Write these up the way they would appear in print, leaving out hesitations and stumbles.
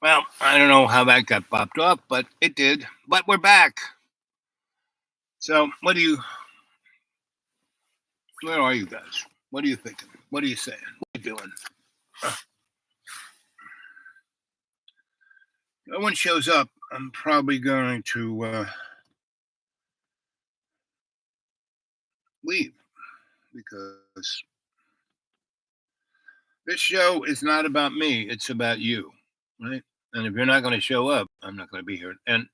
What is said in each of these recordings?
Well, I don't know how that got popped off, but it did. But we're back. So, where are you guys? What are you thinking? What are you saying? What are you doing? No one shows up. I'm probably going to leave because this show is not about me. It's about you, right? And if you're not going to show up, I'm not going to be here. And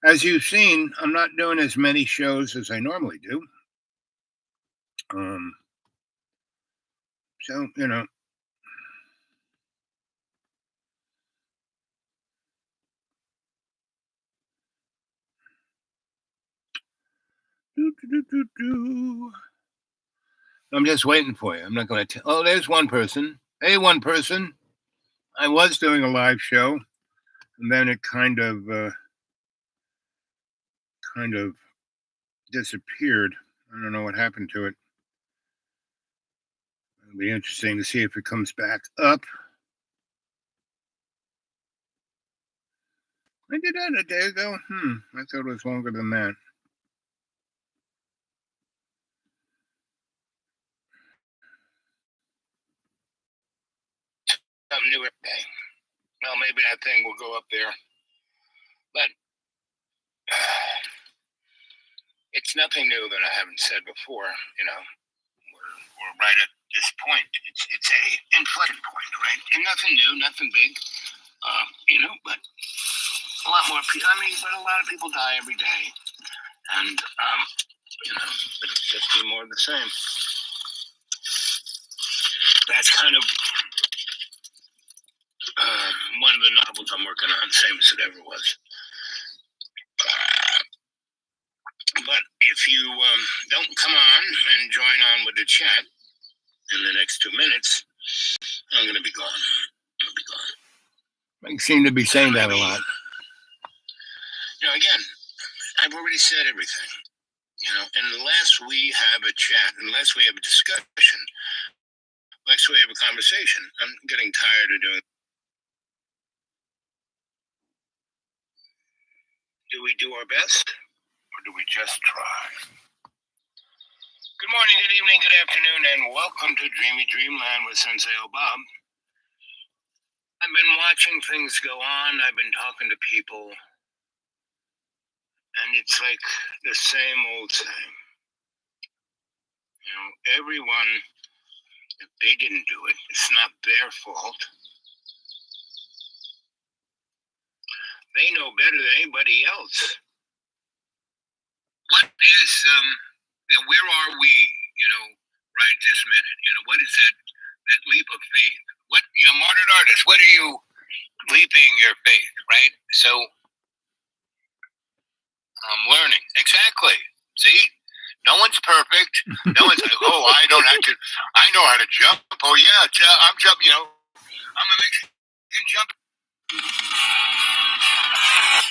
as you've seen, I'm not doing as many shows as I normally do. Um, so I'm just waiting for you. I'm not going to. Oh, there's one person. Hey, one person. I was doing a live show, and then it kind of disappeared. I don't know what happened to it. It'll be interesting to see if it comes back up. I did that a day ago. I thought it was longer than that. Something new every day. Well, maybe that thing will go up there, but it's nothing new that I haven't said before. We're right at this point. It's a inflection point, right? And nothing new, nothing big. But a lot more people. But a lot of people die every day, and but it's just be more of the same. That's kind of one of the novels I'm working on, same as it ever was. But if you don't come on and join on with the chat in the next 2 minutes, I'm going to be gone. I'll be gone. I seem to be saying that a lot. Again, I've already said everything. Unless we have a chat, unless we have a discussion, unless we have a conversation, I'm getting tired of doing. Do we do our best, or do we just try? Good morning, good evening, good afternoon, and welcome to Dreamy Dreamland with Sensei Bob. I've been watching things go on. I've been talking to people, and it's like the same old same. Everyone, if they didn't do it, it's not their fault. They know better than anybody else. What is, where are we, right this minute? What is that leap of faith? What, modern artists, what are you leaping your faith, right? So, I'm learning. Exactly. See? No one's perfect. No one's like, oh, I know how to jump. Oh, yeah, I'm jumping, I'm a Mexican jump.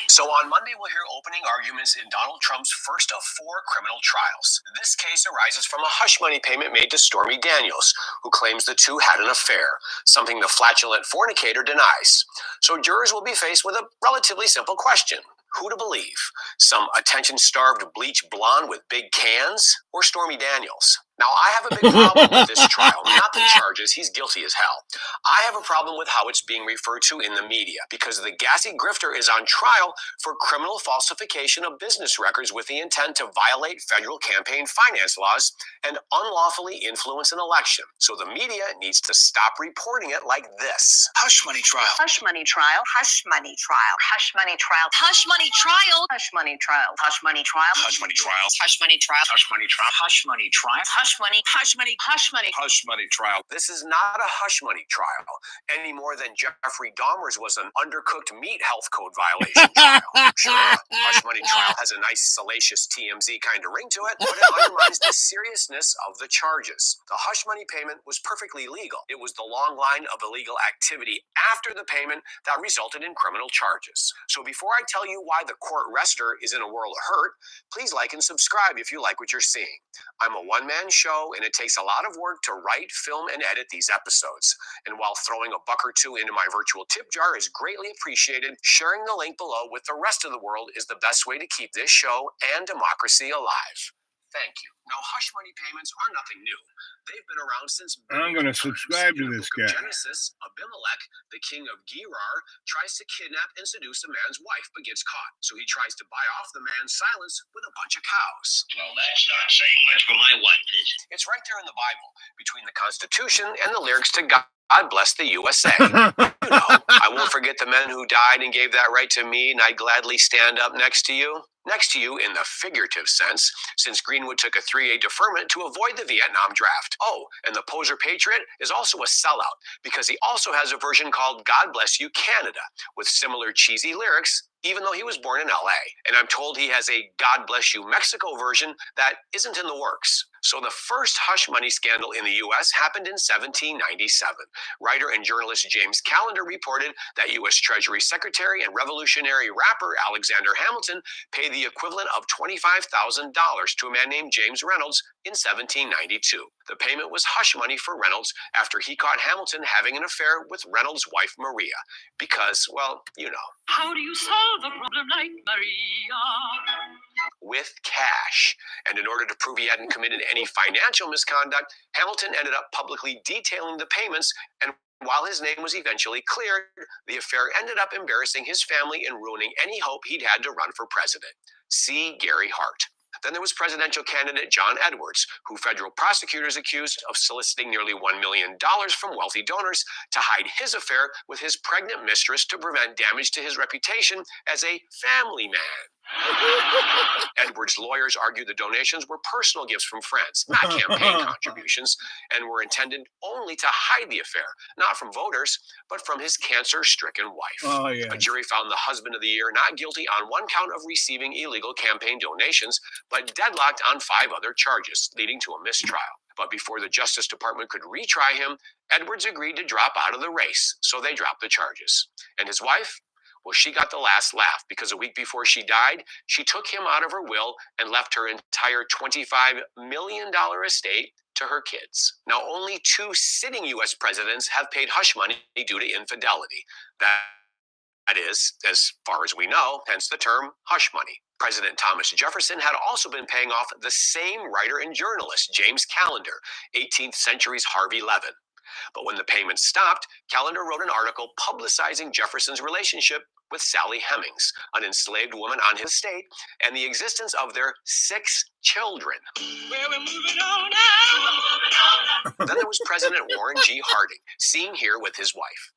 So on Monday, we'll hear opening arguments in Donald Trump's first of 4 criminal trials. This case arises from a hush money payment made to Stormy Daniels, who claims the two had an affair, something the flatulent fornicator denies. So jurors will be faced with a relatively simple question. Who to believe? Some attention-starved bleach blonde with big cans, or Stormy Daniels? Now, I have a big problem with this trial, not the charges. He's guilty as hell. I have a problem with how it's being referred to in the media, because the gassy grifter is on trial for criminal falsification of business records with the intent to violate federal campaign finance laws and unlawfully influence an election. So the media needs to stop reporting it like this. Hush money trial. Hush money trial. Hush money trial. Hush money trial. Hush money trial. Hush money trial. Hush money trial. Hush money trial. Hush money trial. Hush money trial. Hush money trial. Hush money. Hush money. Hush money. Hush money trial. This is not a hush money trial any more than Jeffrey Dahmer's was an undercooked meat health code violation trial. Sure, hush money trial has a nice salacious TMZ kind of ring to it, but it undermines the seriousness of the charges. The hush money payment was perfectly legal. It was the long line of illegal activity after the payment that resulted in criminal charges. So before I tell you why the court rester is in a world of hurt, please like and subscribe if you like what you're seeing. I'm a one-man show, and it takes a lot of work to write, film, and edit these episodes. And while throwing a buck or two into my virtual tip jar is greatly appreciated, sharing the link below with the rest of the world is the best way to keep this show and democracy alive. Thank you. Now, hush money payments are nothing new. They've been around since I'm going to subscribe to In the this book of guy. Genesis, Abimelech, the king of Gerar, tries to kidnap and seduce a man's wife, but gets caught. So he tries to buy off the man's silence with a bunch of cows. Well, that's not saying much for my wife, is it? It's right there in the Bible, between the Constitution and the lyrics to God Bless the USA. You know, I won't forget the men who died and gave that right to me, and I'd gladly stand up next to you. Next to you in the figurative sense, since Greenwood took a 3A deferment to avoid the Vietnam draft. Oh, and the poser patriot is also a sellout, because he also has a version called God Bless You Canada, with similar cheesy lyrics, even though he was born in LA. And I'm told he has a God Bless You Mexico version that isn't in the works. So the first hush money scandal in the U.S. happened in 1797. Writer and journalist James Callender reported that U.S. Treasury Secretary and revolutionary rapper Alexander Hamilton paid the equivalent of $25,000 to a man named James Reynolds in 1792. The payment was hush money for Reynolds after he caught Hamilton having an affair with Reynolds' wife Maria. Because, well, you know. How do you solve a problem like Maria? With cash. And in order to prove he hadn't committed any financial misconduct, Hamilton ended up publicly detailing the payments, and while his name was eventually cleared, the affair ended up embarrassing his family and ruining any hope he'd had to run for president. See Gary Hart. Then there was presidential candidate John Edwards, who federal prosecutors accused of soliciting nearly $1 million from wealthy donors to hide his affair with his pregnant mistress to prevent damage to his reputation as a family man. Edwards' lawyers argued the donations were personal gifts from friends, not campaign contributions, and were intended only to hide the affair, not from voters, but from his cancer-stricken wife. Oh, yeah. A jury found the husband of the year not guilty on one count of receiving illegal campaign donations, but deadlocked on 5 other charges, leading to a mistrial. But before the Justice Department could retry him, Edwards agreed to drop out of the race, so they dropped the charges. And his wife? Well, she got the last laugh, because a week before she died, she took him out of her will and left her entire $25 million estate to her kids. Now, only 2 sitting U.S. presidents have paid hush money due to infidelity. That is, as far as we know, hence the term hush money. President Thomas Jefferson had also been paying off the same writer and journalist, James Callender, 18th century's Harvey Levin. But when the payments stopped, Callender wrote an article publicizing Jefferson's relationship with Sally Hemings, an enslaved woman on his estate, and the existence of their 6 children. Well, we're moving on now. Then there was President Warren G. Harding, seen here with his wife.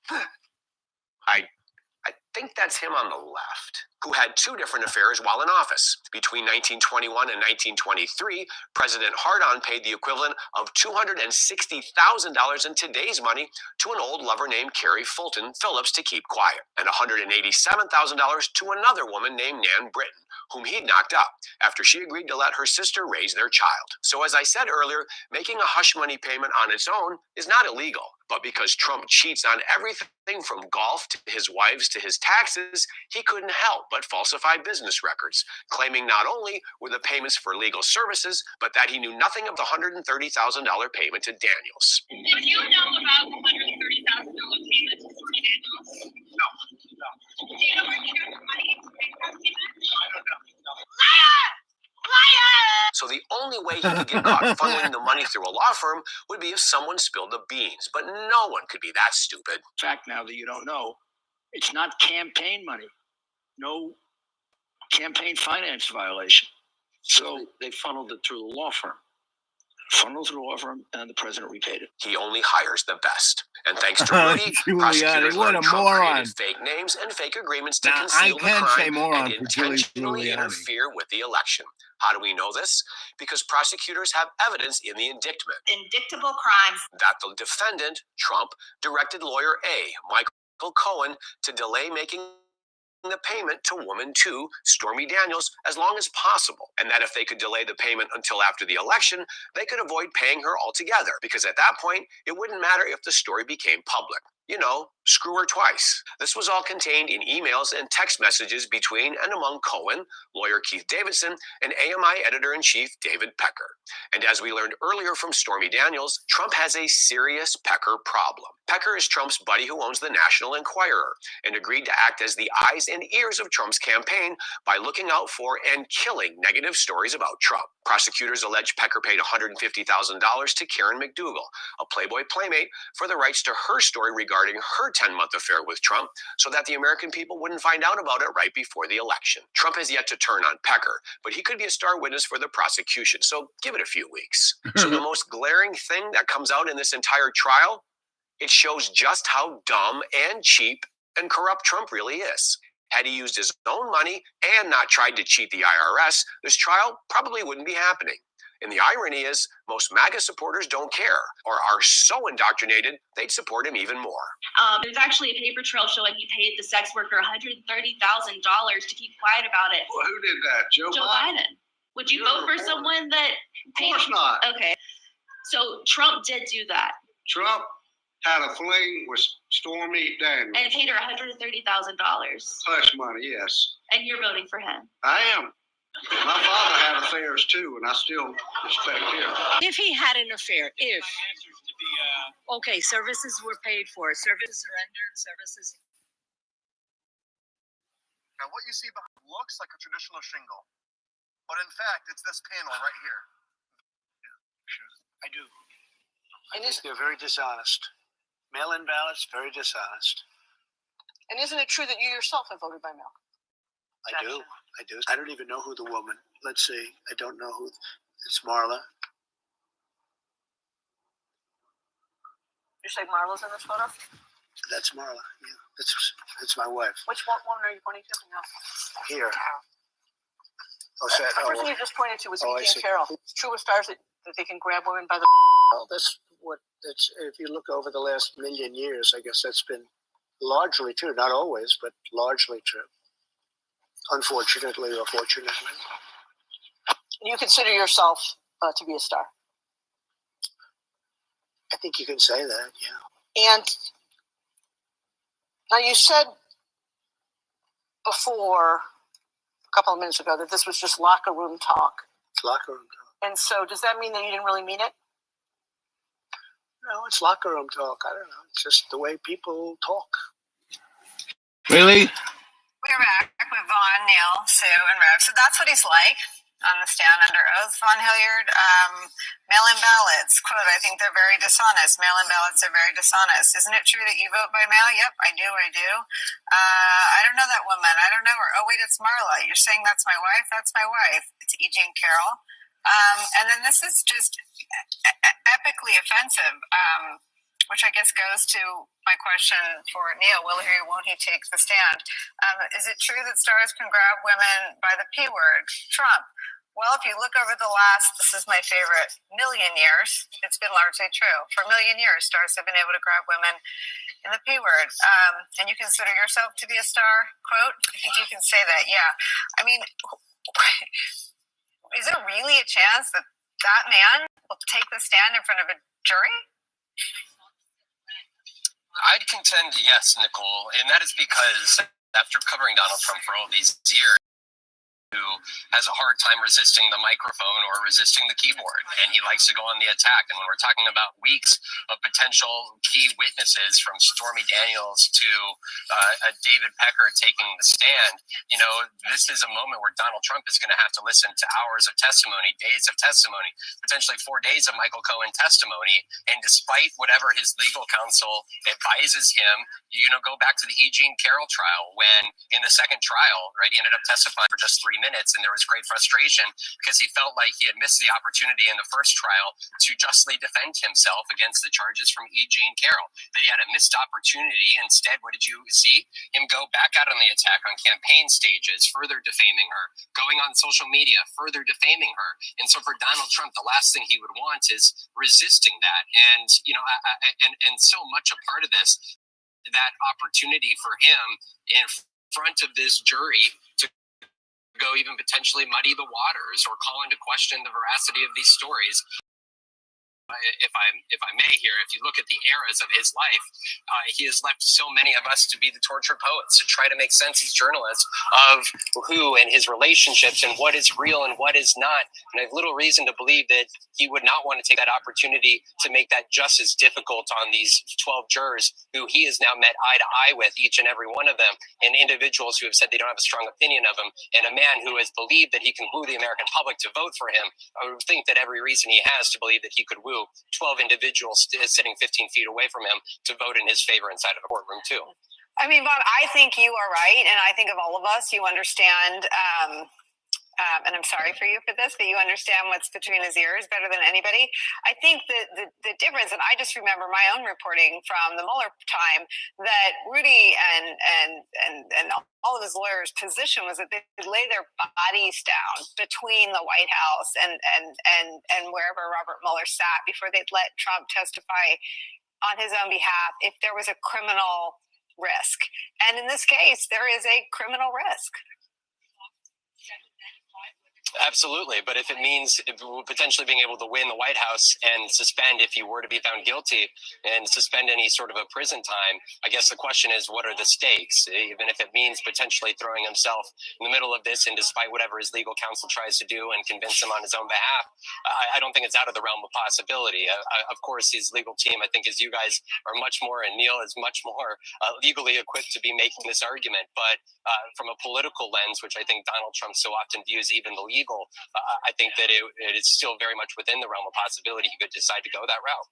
I think that's him on the left, who had 2 different affairs while in office. Between 1921 and 1923, President Harding paid the equivalent of $260,000 in today's money to an old lover named Carrie Fulton Phillips to keep quiet, and $187,000 to another woman named Nan Britton, whom he'd knocked up after she agreed to let her sister raise their child. So as I said earlier, making a hush money payment on its own is not illegal. But because Trump cheats on everything from golf to his wives to his taxes, he couldn't help but falsify business records, claiming not only were the payments for legal services, but that he knew nothing of the $130,000 payment to Daniels. Did you know about the $130,000 payment to Stormy Daniels? No. Do you know where he got the money to pay that payment? I don't know. Liar! Liar! So the only way he could get caught funneling the money through a law firm would be if someone spilled the beans, but no one could be that stupid. Fact now that you don't know, it's not campaign money. No campaign finance violation. So they funneled it through the law firm. And the president repaid it. He only hires the best. And thanks to Rudy, prosecutors what a learned Trump moron. created fake names and fake agreements to Now, conceal I the can say crime moron and for intentionally Giuliani. interfere with the election. How do we know this? Because prosecutors have evidence in the indictment Indictable crimes. that the defendant, Trump, directed lawyer A, Michael Cohen, to delay making the payment to woman 2, Stormy Daniels, as long as possible, and that if they could delay the payment until after the election, they could avoid paying her altogether, because at that point, it wouldn't matter if the story became public. screw her twice. This was all contained in emails and text messages between and among Cohen, lawyer Keith Davidson, and AMI editor-in-chief David Pecker. And as we learned earlier from Stormy Daniels, Trump has a serious Pecker problem. Pecker is Trump's buddy who owns the National Enquirer and agreed to act as the eyes and ears of Trump's campaign by looking out for and killing negative stories about Trump. Prosecutors allege Pecker paid $150,000 to Karen McDougal, a Playboy playmate, for the rights to her story regarding her 10-month affair with Trump so that the American people wouldn't find out about it right before the election. Trump has yet to turn on Pecker, but he could be a star witness for the prosecution, so give it a few weeks. So the most glaring thing that comes out in this entire trial, it shows just how dumb and cheap and corrupt Trump really is. Had he used his own money and not tried to cheat the IRS, this trial probably wouldn't be happening. And the irony is, most MAGA supporters don't care or are so indoctrinated they'd support him even more. There's actually a paper trail showing he paid the sex worker $130,000 to keep quiet about it. Well, who did that? Joe Biden? Biden. Would you vote for someone that paid? Of course not. Okay. So Trump did do that. Trump had a fling with Stormy Daniels. And paid her $130,000. Hush money, yes. And you're voting for him. I am. My father had affairs too, and I still respect him. If he had an affair, okay, services were paid for, services rendered, services. Now, what you see behind looks like a traditional shingle, but in fact, it's this panel right here. I do. I think they're very dishonest. Mail-in ballots, very dishonest. And isn't it true that you yourself have voted by mail? I do. I don't even know who the woman. Let's see. I don't know who. It's Marla. You say Marla's in this photo? That's Marla. Yeah, that's my wife. Which one are you pointing to? No. Here. Oh, The person you just pointed to was I E. see. Jean Carroll. It's true with stars that they can grab women by the. Well, that's what. It's if you look over the last million years, I guess that's been largely true. Not always, but largely true. Unfortunately or fortunately. You consider yourself to be a star. I think you can say that, yeah. And now you said before, a couple of minutes ago, that this was just locker room talk. It's locker room talk. And so does that mean that you didn't really mean it? No, it's locker room talk. I don't know. It's just the way people talk. Really? We're back with Vaughn, Neil, Sue, and Rev. So that's what he's like on the stand under oath. Vaughn Hilliard, mail-in ballots. Quote, I think they're very dishonest. Mail-in ballots are very dishonest. Isn't it true that you vote by mail? Yep, I do. I don't know that woman. I don't know her. Oh, wait, it's Marla. You're saying that's my wife? That's my wife. It's E. Jean Carroll. And then this is just epically offensive, which I guess goes to my question for Neil. Will he or won't he take the stand? Is it true that stars can grab women by the P word? Trump. Well, if you look over the last, this is my favorite, million years, it's been largely true. For a million years, stars have been able to grab women in the P word. And you consider yourself to be a star? Quote, I think you can say that, yeah. I mean, is there really a chance that that man will take the stand in front of a jury? I'd contend yes, Nicole, and that is because after covering Donald Trump for all these years, who has a hard time resisting the microphone or resisting the keyboard, and he likes to go on the attack. And when we're talking about weeks of potential key witnesses, from Stormy Daniels to David Pecker taking the stand, this is a moment where Donald Trump is going to have to listen to hours of testimony, days of testimony, potentially 4 days of Michael Cohen testimony. And despite whatever his legal counsel advises him, go back to the E. Jean Carroll trial, when in the second trial, right, he ended up testifying for just 3 minutes, and there was great frustration because he felt like he had missed the opportunity in the first trial to justly defend himself against the charges from E. Jean Carroll. That he had a missed opportunity. Instead, what did you see? Him go back out on the attack on campaign stages, further defaming her, going on social media, further defaming her. And so for Donald Trump, the last thing he would want is resisting that. And, and so much a part of this, that opportunity for him in front of this jury to go even potentially muddy the waters or call into question the veracity of these stories if I may here, if you look at the eras of his life, he has left so many of us to be the tortured poets, to try to make sense as journalists of who and his relationships and what is real and what is not. And I have little reason to believe that he would not want to take that opportunity to make that just as difficult on these 12 jurors who he has now met eye to eye with, each and every one of them, and individuals who have said they don't have a strong opinion of him, and a man who has believed that he can woo the American public to vote for him. I would think that every reason he has to believe that he could woo 12 individuals sitting 15 feet away from him to vote in his favor inside of a courtroom too. I mean, Bob, I think you are right, and I think of all of us, you understand. And I'm sorry for you for this, but you understand what's between his ears better than anybody. I think that the difference, and I just remember my own reporting from the Mueller time, that Rudy and all of his lawyers' position was that they would lay their bodies down between the White House and wherever Robert Mueller sat before they'd let Trump testify on his own behalf if there was a criminal risk. And in this case, there is a criminal risk. Absolutely, but if it means potentially being able to win the White House and suspend, if you were to be found guilty, and suspend any sort of a prison time, I guess the question is, what are the stakes? Even if it means potentially throwing himself in the middle of this, and despite whatever his legal counsel tries to do and convince him on his own behalf, I don't think it's out of the realm of possibility. Of course, his legal team, I think, as you guys are much more, and Neil is much more legally equipped to be making this argument, but from a political lens, which I think Donald Trump so often views even the legal, I think that it is still very much within the realm of possibility he could decide to go that route.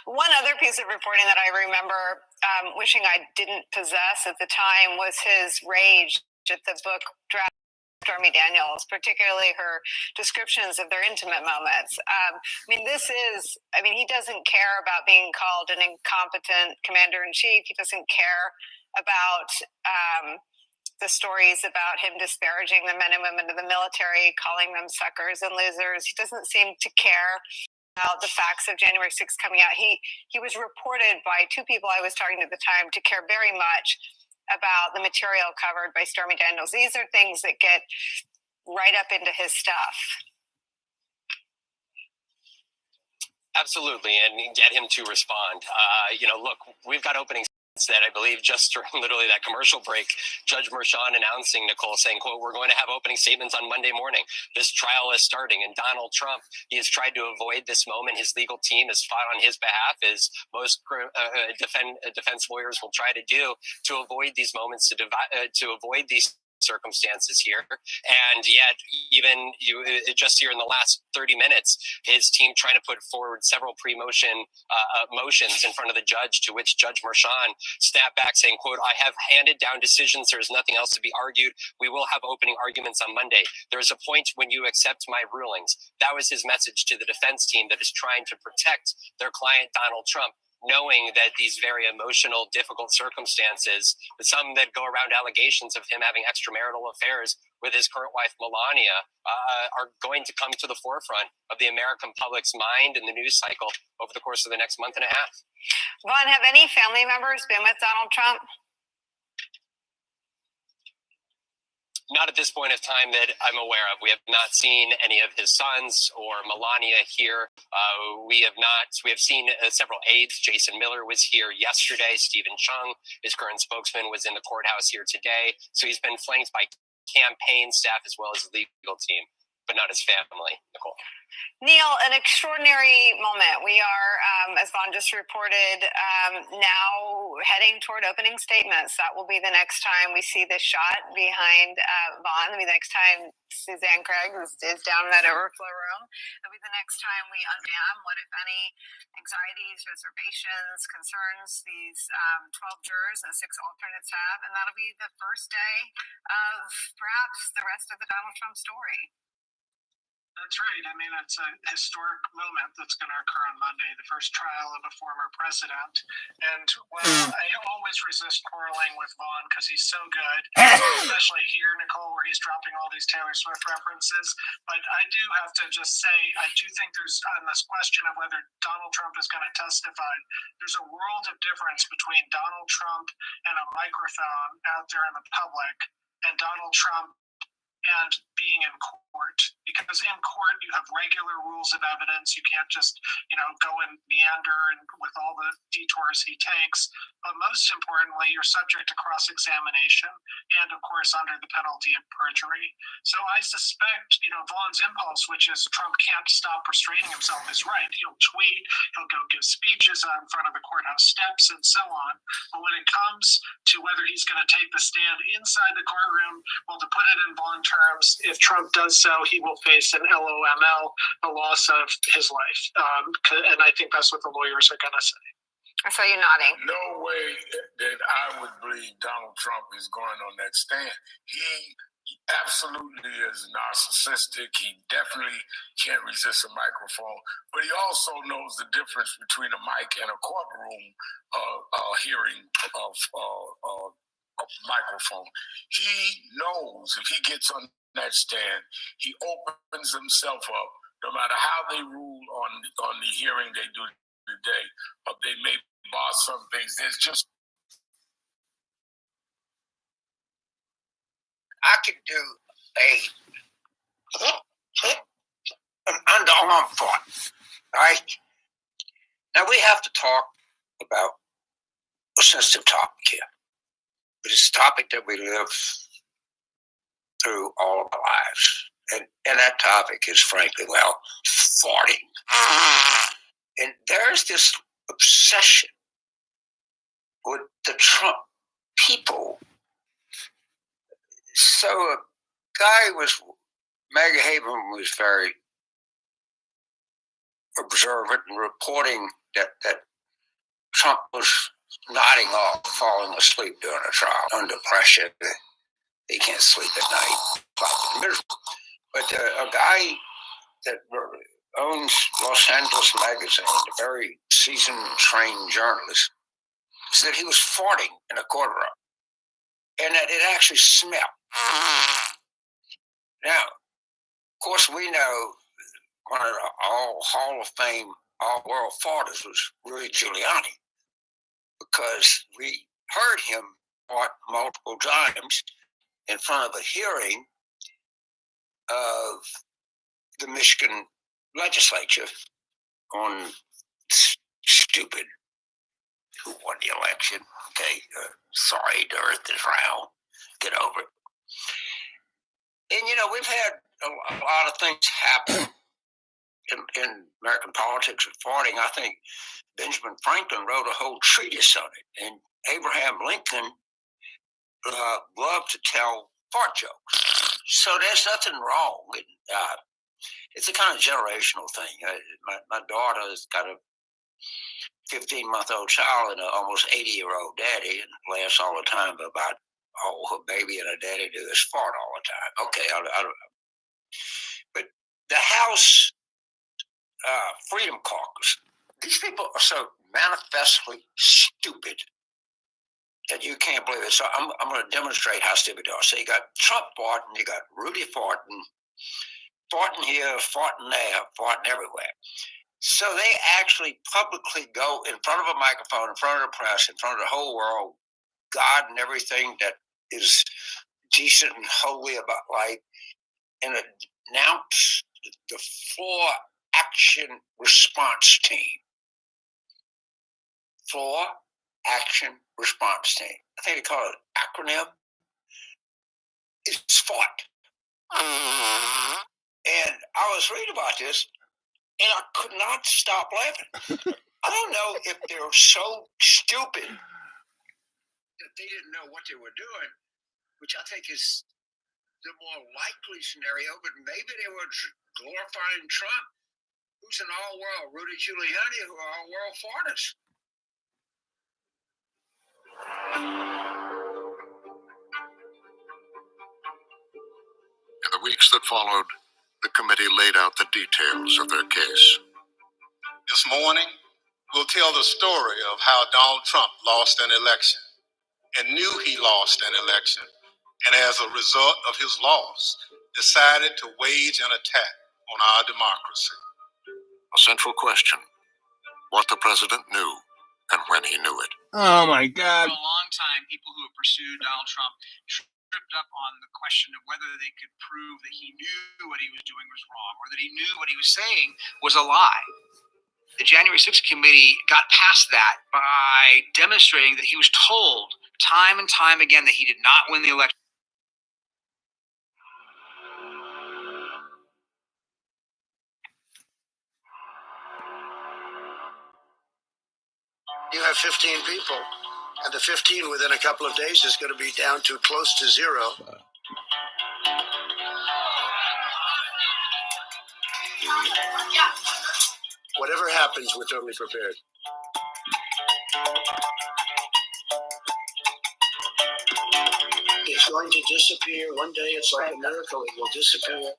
One other piece of reporting that I remember wishing I didn't possess at the time was his rage at the book draft Stormy Daniels, particularly her descriptions of their intimate moments. He doesn't care about being called an incompetent commander-in-chief. He doesn't care about the stories about him disparaging the men and women of the military, calling them suckers and losers. He doesn't seem to care about the facts of January 6th coming out. He was reported by two people I was talking to at the time to care very much about the material covered by Stormy Daniels. These are things that get right up into his stuff. Absolutely, and get him to respond. Look, we've got opening that I believe just during literally that commercial break, Judge Merchan announcing, Nicole, saying, quote, "We're going to have opening statements on Monday morning. This trial is starting." And Donald Trump, he has tried to avoid this moment. His legal team has fought on his behalf, as most defense lawyers will try to do, to avoid these moments, to avoid these circumstances here. And yet, even just here in the last 30 minutes, his team trying to put forward several pre-motion motions in front of the judge, to which Judge Merchan snapped back saying, quote, "I have handed down decisions. There's nothing else to be argued. We will have opening arguments on Monday. There is a point when you accept my rulings." That was his message to the defense team that is trying to protect their client, Donald Trump, knowing that these very emotional, difficult circumstances, some that go around allegations of him having extramarital affairs with his current wife, Melania, are going to come to the forefront of the American public's mind and the news cycle over the course of the next month and a half. Vaughn, have any family members been with Donald Trump? Not at this point of time that I'm aware of. We have not seen any of his sons or Melania here. We have seen several aides. Jason Miller was here yesterday. Stephen Chung, his current spokesman, was in the courthouse here today. So he's been flanked by campaign staff as well as the legal team, but not his family, Nicole. Neil, an extraordinary moment. We are, as Vaughn just reported, now heading toward opening statements. That will be the next time we see this shot behind Vaughn. It'll be the next time Suzanne Craig is down in that overflow room. It'll be the next time we undam what, if any, anxieties, reservations, concerns these 12 jurors and 6 alternates have. And that'll be the first day of perhaps the rest of the Donald Trump story. That's right. I mean, it's a historic moment that's going to occur on Monday, the first trial of a former president. And, well, I always resist quarreling with Vaughn because he's so good, especially here, Nicole, where he's dropping all these Taylor Swift references. But I do have to just say, I do think there's, on this question of whether Donald Trump is going to testify, there's a world of difference between Donald Trump and a microphone out there in the public and Donald Trump and being in court, because in court you have regular rules of evidence. You can't just go and meander and with all the detours he takes. But most importantly, you're subject to cross-examination and, of course, under the penalty of perjury. So I suspect Vaughn's impulse, which is Trump can't stop restraining himself, is right. He'll tweet, he'll go give speeches in front of the courthouse steps and so on. But when it comes to whether he's going to take the stand inside the courtroom, well, to put it in Vaughn terms, if Trump does so, he will face an LOML, the loss of his life. And I think that's what the lawyers are going to say. I saw you nodding. No way that I would believe Donald Trump is going on that stand. He absolutely is narcissistic. He definitely can't resist a microphone, but he also knows the difference between a mic and a courtroom hearing of a microphone. He knows if he gets on that stand, he opens himself up. No matter how they rule on the hearing they do today, they may bar some things. There's just I could do an underarm fight, right? Now we have to talk about a sensitive topic here, but it's a topic that we live through all of our lives, and that topic is, frankly, farting. And there's this obsession with the Trump people. So a guy Maggie Haberman was very observant and reporting that Trump was nodding off, falling asleep during a trial under pressure. He can't sleep at night. But a guy that owns Los Angeles Magazine, a very seasoned, trained journalist, said he was farting in a courtroom and that it actually smelled. Now, of course, we know one of the Hall of Fame, all-world farters was Rudy Giuliani, because we heard him fart multiple times in front of a hearing of the Michigan legislature on stupid who won the election. Okay, sorry, the earth is round. Get over it. And we've had a lot of things happen in American politics with farting. I think Benjamin Franklin wrote a whole treatise on it, and Abraham Lincoln loved to tell fart jokes. So there's nothing wrong with it's a kind of generational thing. My daughter has got a 15-month-old child and an almost 80-year-old daddy, and laughs all the time about her baby and her daddy do is fart all the time. Okay, I don't know. But the House Freedom Caucus, these people are so manifestly stupid that you can't believe it. So I'm going to demonstrate how stupid they are. So you got Trump farting, you got Rudy farting here, farting there, farting everywhere. So they actually publicly go in front of a microphone, in front of the press, in front of the whole world, God and everything that is decent and holy about life, and announce the Floor Action Response Team. Floor Action Response Team. I think they call it an acronym. It's FART. And I was reading about this, and I could not stop laughing. I don't know if they're so stupid that they didn't know what they were doing, which I think is the more likely scenario, but maybe they were glorifying Trump, who's an all-world, Rudy Giuliani, who are all-world farters. In the weeks that followed, the committee laid out the details of their case. This morning, we'll tell the story of how Donald Trump lost an election and knew he lost an election, and as a result of his loss, decided to wage an attack on our democracy. A central question: what the president knew and when he knew it. Oh my God. For a long time, people who have pursued Donald Trump tripped up on the question of whether they could prove that he knew what he was doing was wrong or that he knew what he was saying was a lie. The January 6th committee got past that by demonstrating that he was told time and time again that he did not win the election. You have 15 people, and the 15 within a couple of days is going to be down to close to zero. Whatever happens, we're totally prepared. It's going to disappear. One day it's like a miracle. It will disappear.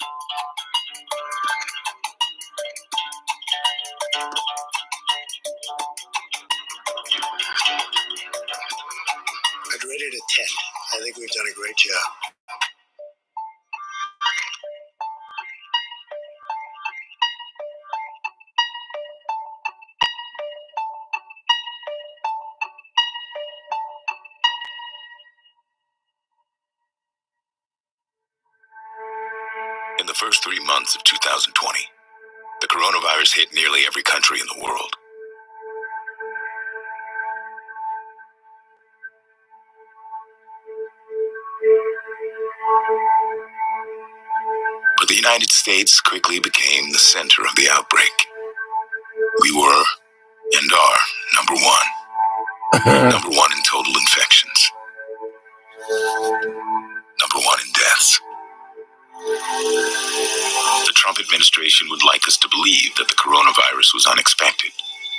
I'd rate it a 10. I think we've done a great job. In the first 3 months of 2020, the coronavirus hit nearly every country in the world. But the United States quickly became the center of the outbreak. We were, and are, number one. Number one in total infections. Number one in deaths. The Trump administration would like us to believe that the coronavirus was unexpected,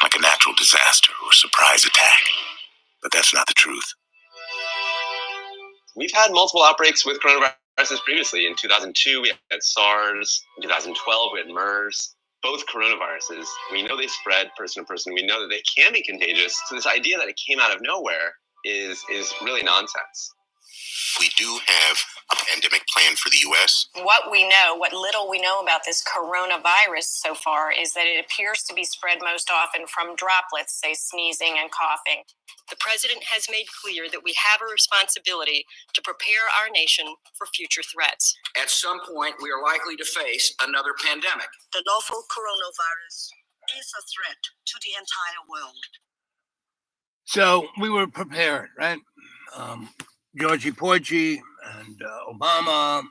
like a natural disaster or surprise attack. But that's not the truth. We've had multiple outbreaks with coronaviruses previously. In 2002, we had SARS. In 2012, we had MERS. Both coronaviruses, we know they spread person to person. We know that they can be contagious. So this idea that it came out of nowhere is really nonsense. We do have a pandemic plan for the U.S. What we know, what little we know about this coronavirus so far is that it appears to be spread most often from droplets, say sneezing and coughing. The president has made clear that we have a responsibility to prepare our nation for future threats. At some point, we are likely to face another pandemic. The novel coronavirus is a threat to the entire world. So we were prepared, right? Georgie Porgy and Obama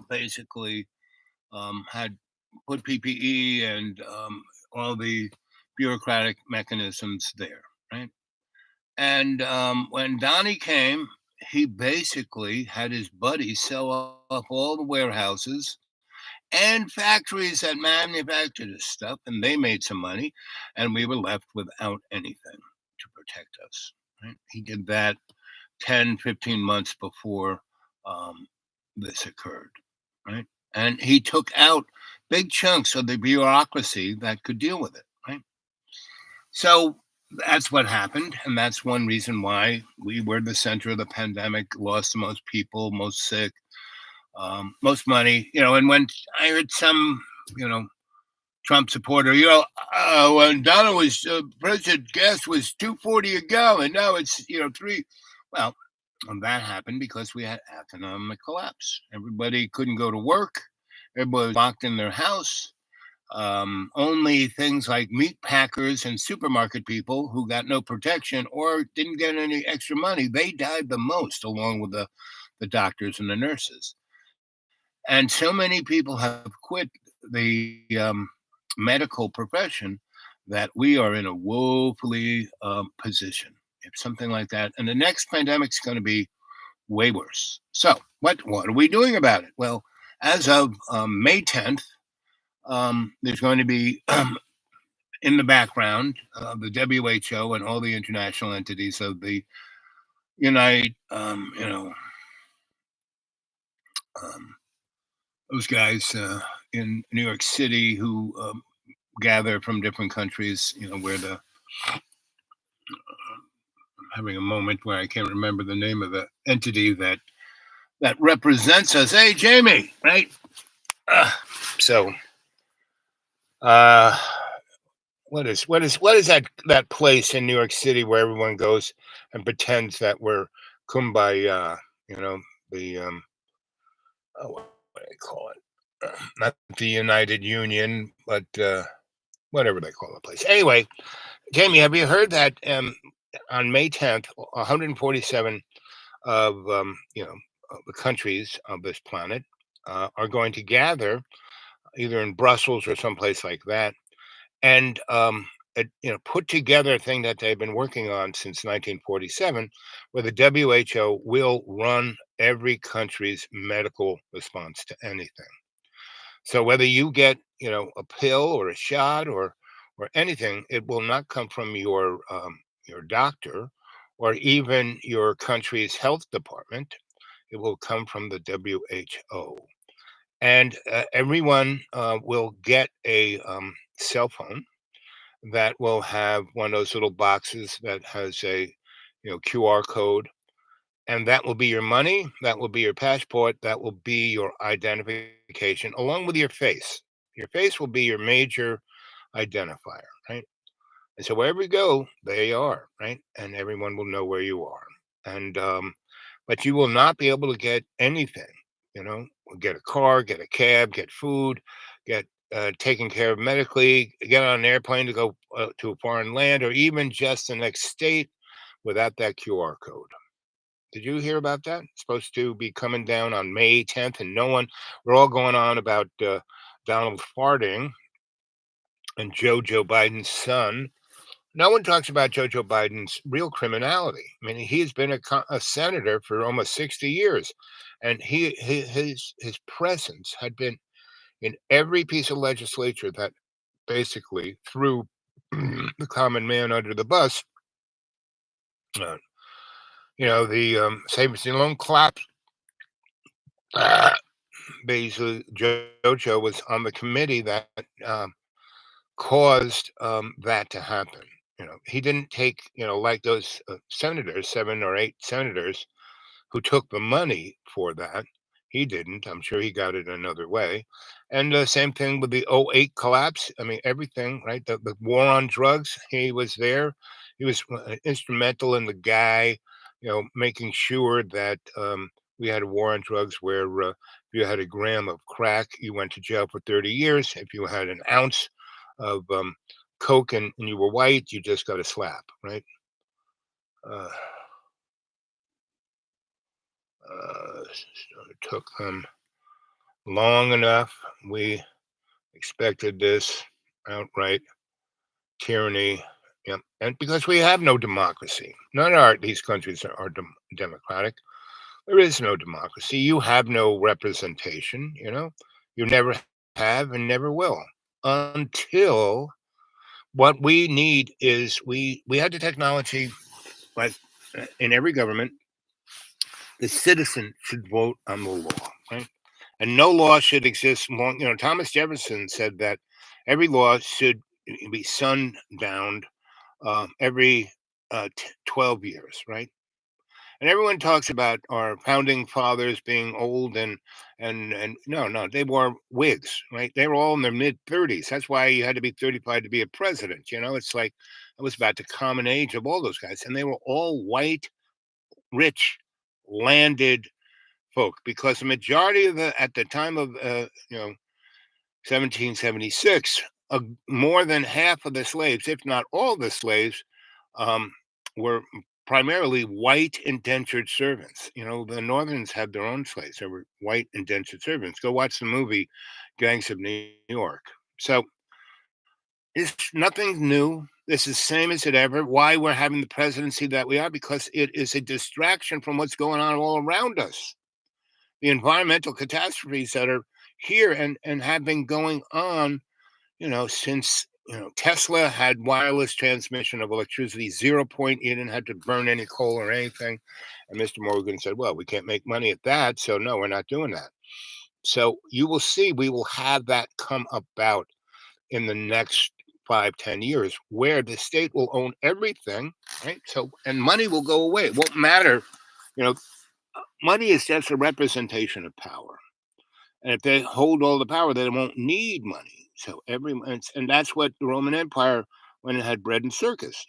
basically had put PPE and all the bureaucratic mechanisms there, right? And when Donnie came, he basically had his buddies sell off all the warehouses and factories that manufactured this stuff, and they made some money, and we were left without anything to protect us, right? He did that 10, 15 months before this occurred, right? And he took out big chunks of the bureaucracy that could deal with it, right? So that's what happened. And that's one reason why we were the center of the pandemic, lost the most people, most sick, most money, and when I heard some, Trump supporter, when Donald was president, gas was $2.40 a gallon. Now it's, $3. Well, that happened because we had economic collapse. Everybody couldn't go to work. Everybody was locked in their house. Only things like meat packers and supermarket people who got no protection or didn't get any extra money, they died the most, along with the doctors and the nurses. And so many people have quit the medical profession that we are in a woefully position. If something like that, and the next pandemic's going to be way worse. So what are we doing about it? Well, as of May 10th, there's going to be in the background the WHO and all the international entities of the those guys in New York City who gather from different countries, where the having a moment where I can't remember the name of the entity that represents us. Hey, Jamie, right? What is that place in New York City where everyone goes and pretends that we're kumbaya, the what do they call it? Not the United Union, but whatever they call the place. Anyway, Jamie, have you heard that on May 10th, 147 of of the countries of this planet are going to gather either in Brussels or someplace like that, and put together a thing that they've been working on since 1947, where the WHO will run every country's medical response to anything. So whether you get a pill or a shot or anything, it will not come from your doctor or even your country's health department. It will come from the WHO. And everyone will get a cell phone that will have one of those little boxes that has a QR code, and that will be your money, that will be your passport, that will be your identification, along with your face. Your face will be your major identifier, right? And so wherever you go, there you are, right? And everyone will know where you are. And but you will not be able to get anything, get a car, get a cab, get food, get taken care of medically, get on an airplane to go to a foreign land, or even just the next state without that QR code. Did you hear about that? It's supposed to be coming down on May 10th, and we're all going on about Donald farting and Joe Biden's son. No one talks about Joe Biden's real criminality. I mean, he's been a senator for almost 60 years, and his presence had been in every piece of legislature that basically threw the common man under the bus. The savings and loan collapse. Basically, Joe was on the committee that caused that to happen. He didn't take, like those senators, 7 or 8 senators who took the money for that. He didn't. I'm sure he got it another way. And same thing with the 2008 collapse. I mean, everything, right? The war on drugs, he was there. He was instrumental in the guy, making sure that we had a war on drugs where if you had a gram of crack, you went to jail for 30 years. If you had an ounce of coke and you were white, you just got a slap, right? It took them long enough. We expected this outright tyranny. Yeah. And because we have no democracy, none of these countries are democratic. There is no democracy. You have no representation. You never have and never will until what we need is we had the technology, like in every government. The citizen should vote on the law, right? And no law should exist long. Thomas Jefferson said that every law should be sundowned every 12 years, right? And everyone talks about our founding fathers being old and no, they wore wigs, right? They were all in their mid-30s. That's why you had to be 35 to be a president. It's like it was about the common age of all those guys, and they were all white, rich, landed folk, because the majority of at the time of 1776, more than half of the slaves, if not all the slaves, were primarily white indentured servants. The Northerns had their own slaves. They were white indentured servants. Go watch the movie Gangs of New York. So it's nothing new. This is the same as it ever. Why we're having the presidency that we are? Because it is a distraction from what's going on all around us. The environmental catastrophes that are here and have been going on, since Tesla had wireless transmission of electricity, 0 point. You didn't have to burn any coal or anything. And Mr. Morgan said, well, we can't make money at that. So no, we're not doing that. So you will see, we will have that come about in the next 5-10 years, where the state will own everything, right? So, and money will go away. It won't matter. Money is just a representation of power. And if they hold all the power, they won't need money. So and that's what the Roman Empire, when it had bread and circus,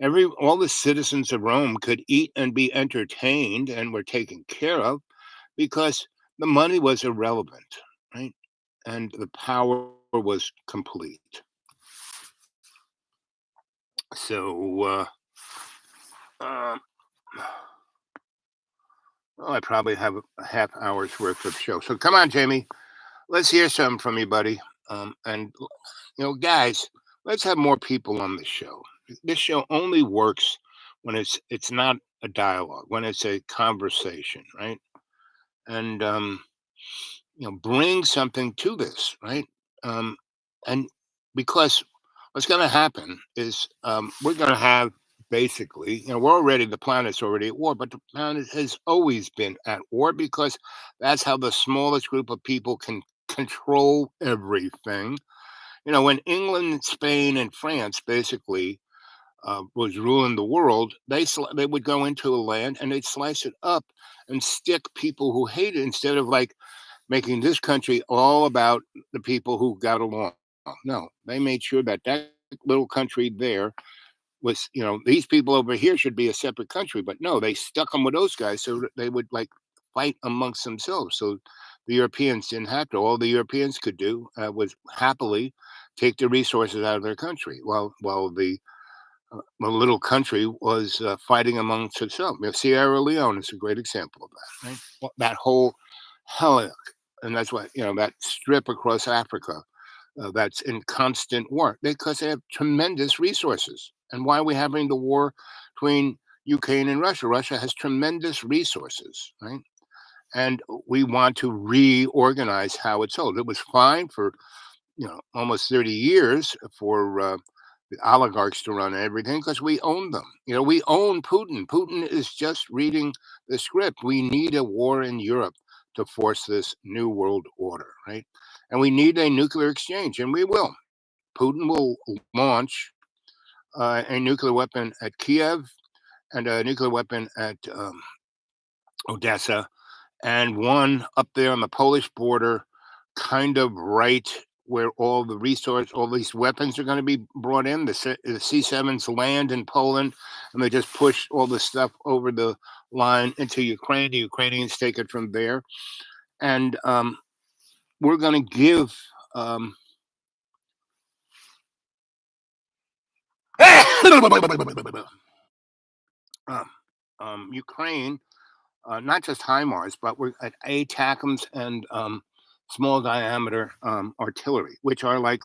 all the citizens of Rome could eat and be entertained and were taken care of because the money was irrelevant, right? And the power was complete. So, I probably have a half hour's worth of show. So come on, Jamie, let's hear something from you, buddy. And guys, let's have more people on the show. This show only works when it's not a dialogue, when it's a conversation, right? And bring something to this, right? And because what's going to happen is we're going to have basically, the planet's already at war, but the planet has always been at war because that's how the smallest group of people can control everything. When England, Spain, and France basically was ruling the world, they would go into a land and they'd slice it up and stick people who hate it instead of like making this country all about the people who got along. No, they made sure that little country there was, these people over here should be a separate country, but no, they stuck them with those guys so that they would like fight amongst themselves. So the Europeans didn't have to. All the Europeans could do was happily take the resources out of their country while the little country was fighting amongst itself. Sierra Leone is a great example of that, right? That whole hell, and that's why, that strip across Africa that's in constant war because they have tremendous resources. And why are we having the war between Ukraine and Russia? Russia has tremendous resources, right? And we want to reorganize how it's sold. It was fine for, almost 30 years for the oligarchs to run everything because we own them. We own Putin. Putin is just reading the script. We need a war in Europe to force this new world order, right? And we need a nuclear exchange, and we will. Putin will launch a nuclear weapon at Kiev and a nuclear weapon at Odessa, and one up there on the Polish border, kind of right where all these weapons are going to be brought in. The C-7s land in Poland, and they just push all the stuff over the line into Ukraine. The Ukrainians take it from there. And we're going to give Ukraine not just HIMARS, but we're at ATACMS and small diameter artillery, which are like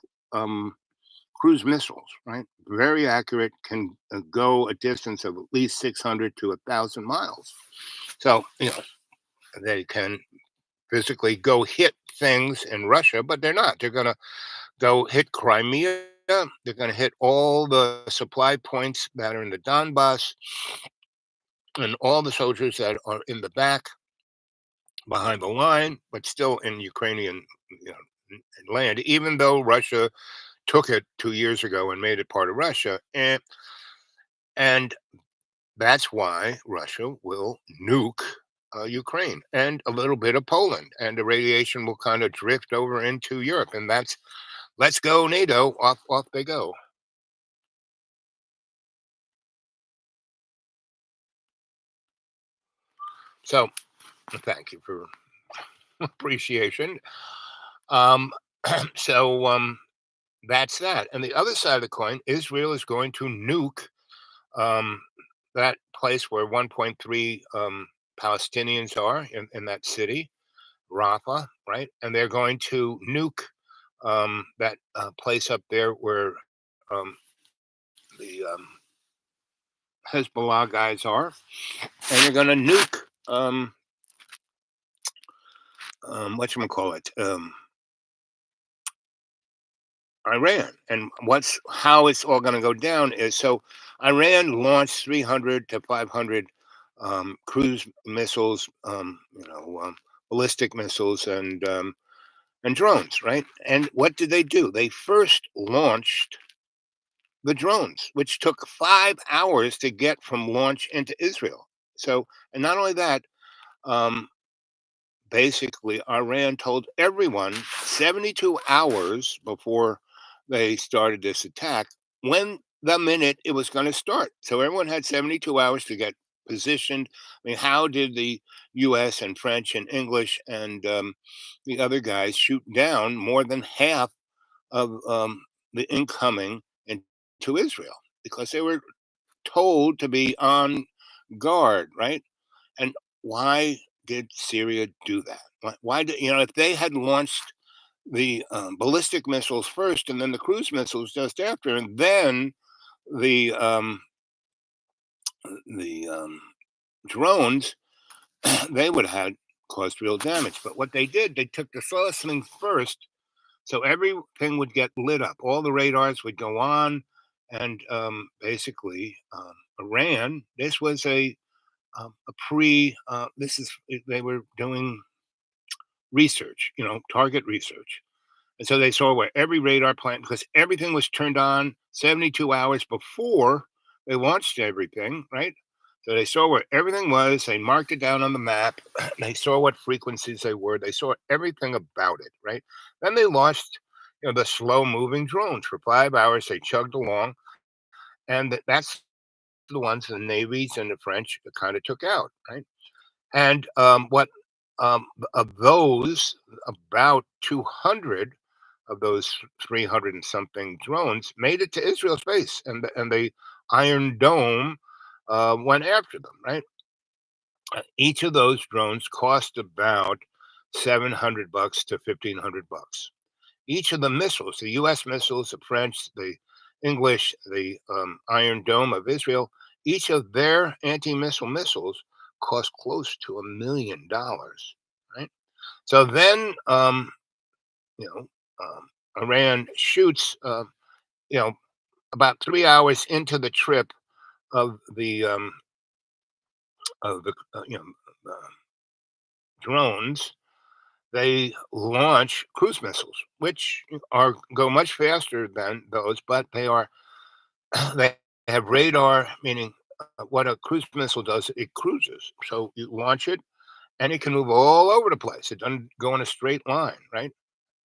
cruise missiles, right? Very accurate, can go a distance of at least 600 to 1,000 miles. So, they can physically go hit things in Russia, but they're not. They're going to go hit Crimea. They're going to hit all the supply points that are in the Donbass and all the soldiers that are in the back behind the line, but still in Ukrainian land, even though Russia took it 2 years ago and made it part of Russia. And that's why Russia will nuke Ukraine and a little bit of Poland, and the radiation will kind of drift over into Europe. And that's, let's go NATO, off they go. So thank you for appreciation. So that's that. And the other side of the coin, Israel is going to nuke that place where 1.3 Palestinians are in that city, Rafah, right? And they're going to nuke that place up there where the Hezbollah guys are, and they're going to nuke whatchamacallit, Iran. And how it's all going to go down is, so Iran launched 300 to 500 cruise missiles, ballistic missiles, and drones, right? And what did they do? They first launched the drones, which took 5 hours to get from launch into Israel. So, and not only that, basically, Iran told everyone 72 hours before they started this attack, when the minute it was going to start. So everyone had 72 hours to get positioned. I mean, how did the U.S. and French and English and the other guys shoot down more than half of the incoming into Israel? Because they were told to be on guard, right? And why did Syria do that? Why did, if they had launched the ballistic missiles first and then the cruise missiles just after, and then the drones, they would have caused real damage. But what they did, they took the slowest thing first, so everything would get lit up. All the radars would go on, and basically, Iran. This was a pre. This is they were doing research, target research. And so they saw where every radar plant, because everything was turned on 72 hours before they launched everything, right? So they saw where everything was. They marked it down on the map. They saw what frequencies they were. They saw everything about it, right? Then they launched, the slow-moving drones for 5 hours. They chugged along, and that's the ones the navies and the French kind of took out, right? And what of those, about 200 of those 300 and something drones made it to Israel's base, and the Iron Dome went after them. Right, each of those drones cost about $700 to $1,500. Each of the missiles, the U.S. missiles, the French, the English, the Iron Dome of Israel, each of their anti-missile missiles cost close to $1 million. Right, so then Iran shoots, about 3 hours into the trip of the drones. They launch cruise missiles, which go much faster than those, but they have radar, meaning what a cruise missile does, it cruises. So you launch it, and it can move all over the place. It doesn't go in a straight line, right?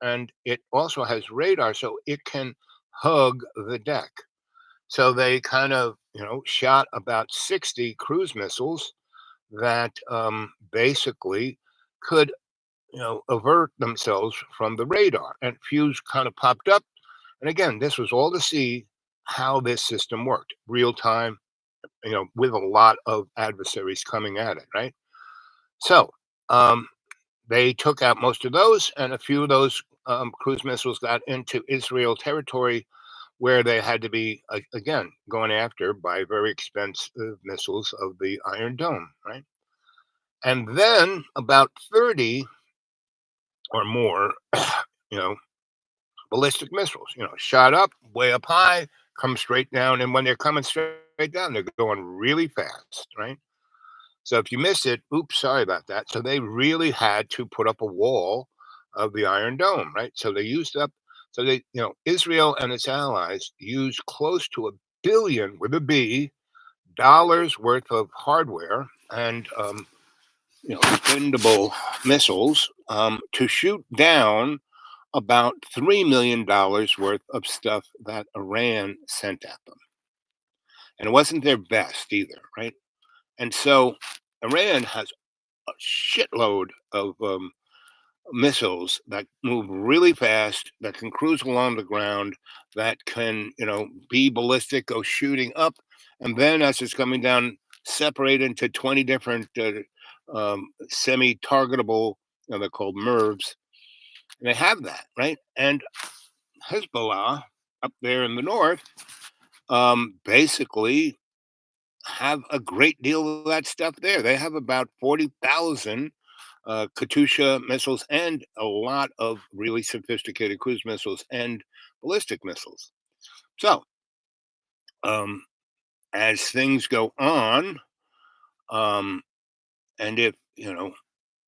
And it also has radar, so it can hug the deck. So they kind of, shot about 60 cruise missiles that basically could, avert themselves from the radar. And fuse kind of popped up. And again, this was all to see how this system worked, real time, with a lot of adversaries coming at it, right? So they took out most of those, and a few of those cruise missiles got into Israel territory, where they had to be, again, going after by very expensive missiles of the Iron Dome, right? And then about 30 or more, ballistic missiles, shot up, way up high, come straight down. And when they're coming straight down, they're going really fast, right? So if you miss it, oops, sorry about that. So they really had to put up a wall of the Iron Dome, right? So they used up, so they, Israel and its allies used close to $1 billion with a B dollars worth of hardware and, expendable missiles to shoot down about $3 million worth of stuff that Iran sent at them. And it wasn't their best either, right? And so Iran has a shitload of missiles that move really fast, that can cruise along the ground, that can, be ballistic, go shooting up, and then as it's coming down, separate into 20 different semi-targetable, they're called MIRVs. And they have that, right? And Hezbollah up there in the north basically have a great deal of that stuff there. They have about 40,000 Katyusha missiles and a lot of really sophisticated cruise missiles and ballistic missiles. So, as things go on, and if,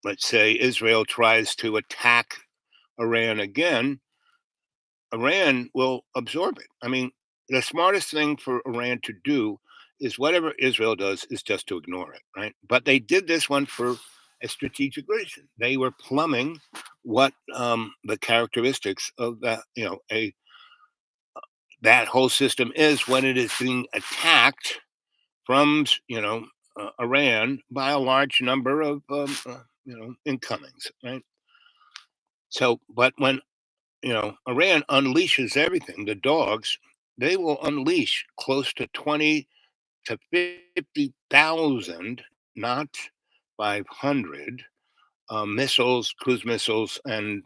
let's say Israel tries to attack Iran again, Iran will absorb it. I mean, the smartest thing for Iran to do is whatever Israel does is just to ignore it, right? But they did this one for a strategic reason. They were plumbing what the characteristics of that, a that whole system is when it is being attacked from, Iran by a large number of, incomings, right? So, but when, Iran unleashes everything, the dogs, they will unleash close to 20 to 50,000, not 500, missiles, cruise missiles, and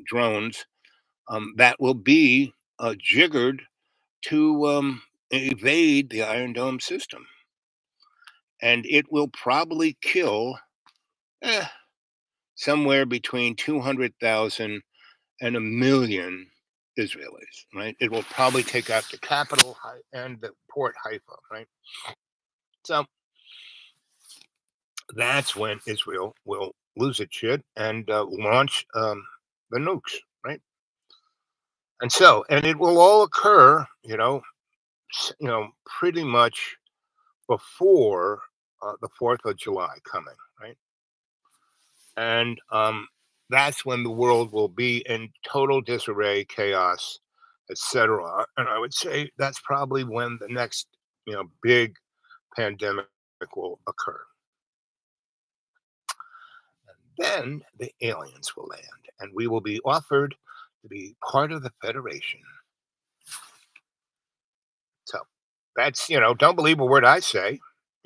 drones that will be jiggered to evade the Iron Dome system. And it will probably kill somewhere between 200,000 and 1,000,000 Israelis, right? It will probably take out the capital and the port Haifa, right? So that's when Israel will lose its shit and launch the nukes, right? And it will all occur, pretty much before the 4th of July coming, right? And that's when the world will be in total disarray, chaos, etc. And I would say that's probably when the next, big pandemic will occur. Then the aliens will land, and we will be offered to be part of the Federation. So that's, don't believe a word I say.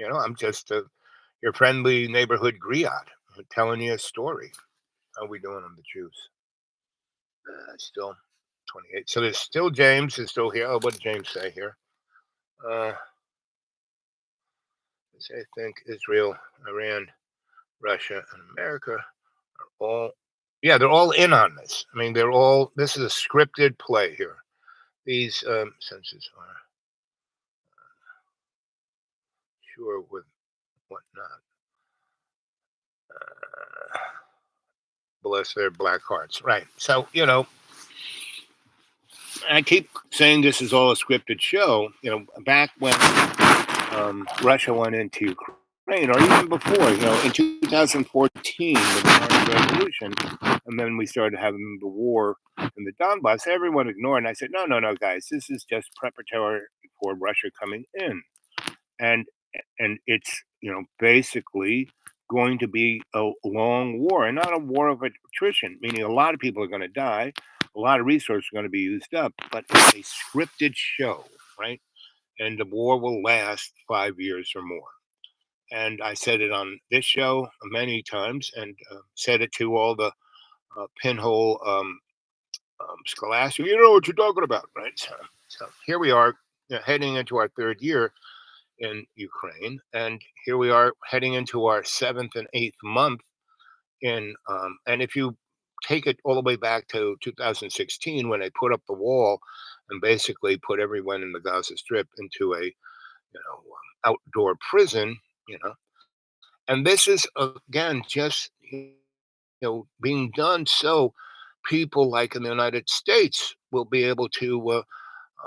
I'm just your friendly neighborhood griot telling you a story. How we doing on the Jews? Still 28. So there's still James is still here. Oh, what did James say here? I think Israel, Iran, Russia, and America are all, they're all in on this. I mean, this is a scripted play here. These senses are sure with whatnot. Bless their black hearts. Right. So, I keep saying this is all a scripted show. Back when Russia went into Ukraine, or even before, in 2014, with the Orange Revolution, and then we started having the war in the Donbass, everyone ignored. And I said, no, guys, this is just preparatory for Russia coming in. And it's, basically going to be a long war, and not a war of attrition, meaning a lot of people are going to die, a lot of resources are going to be used up, but it's a scripted show, right? And the war will last 5 years or more. And I said it on this show many times, and said it to all the pinhole scholastics. You know what you're talking about, right? So here we are, heading into our 3rd year in Ukraine, and here we are heading into our 7th and 8th month in and if you take it all the way back to 2016, when they put up the wall and basically put everyone in the Gaza Strip into a outdoor prison, and this is again just being done so people like in the United States will be able to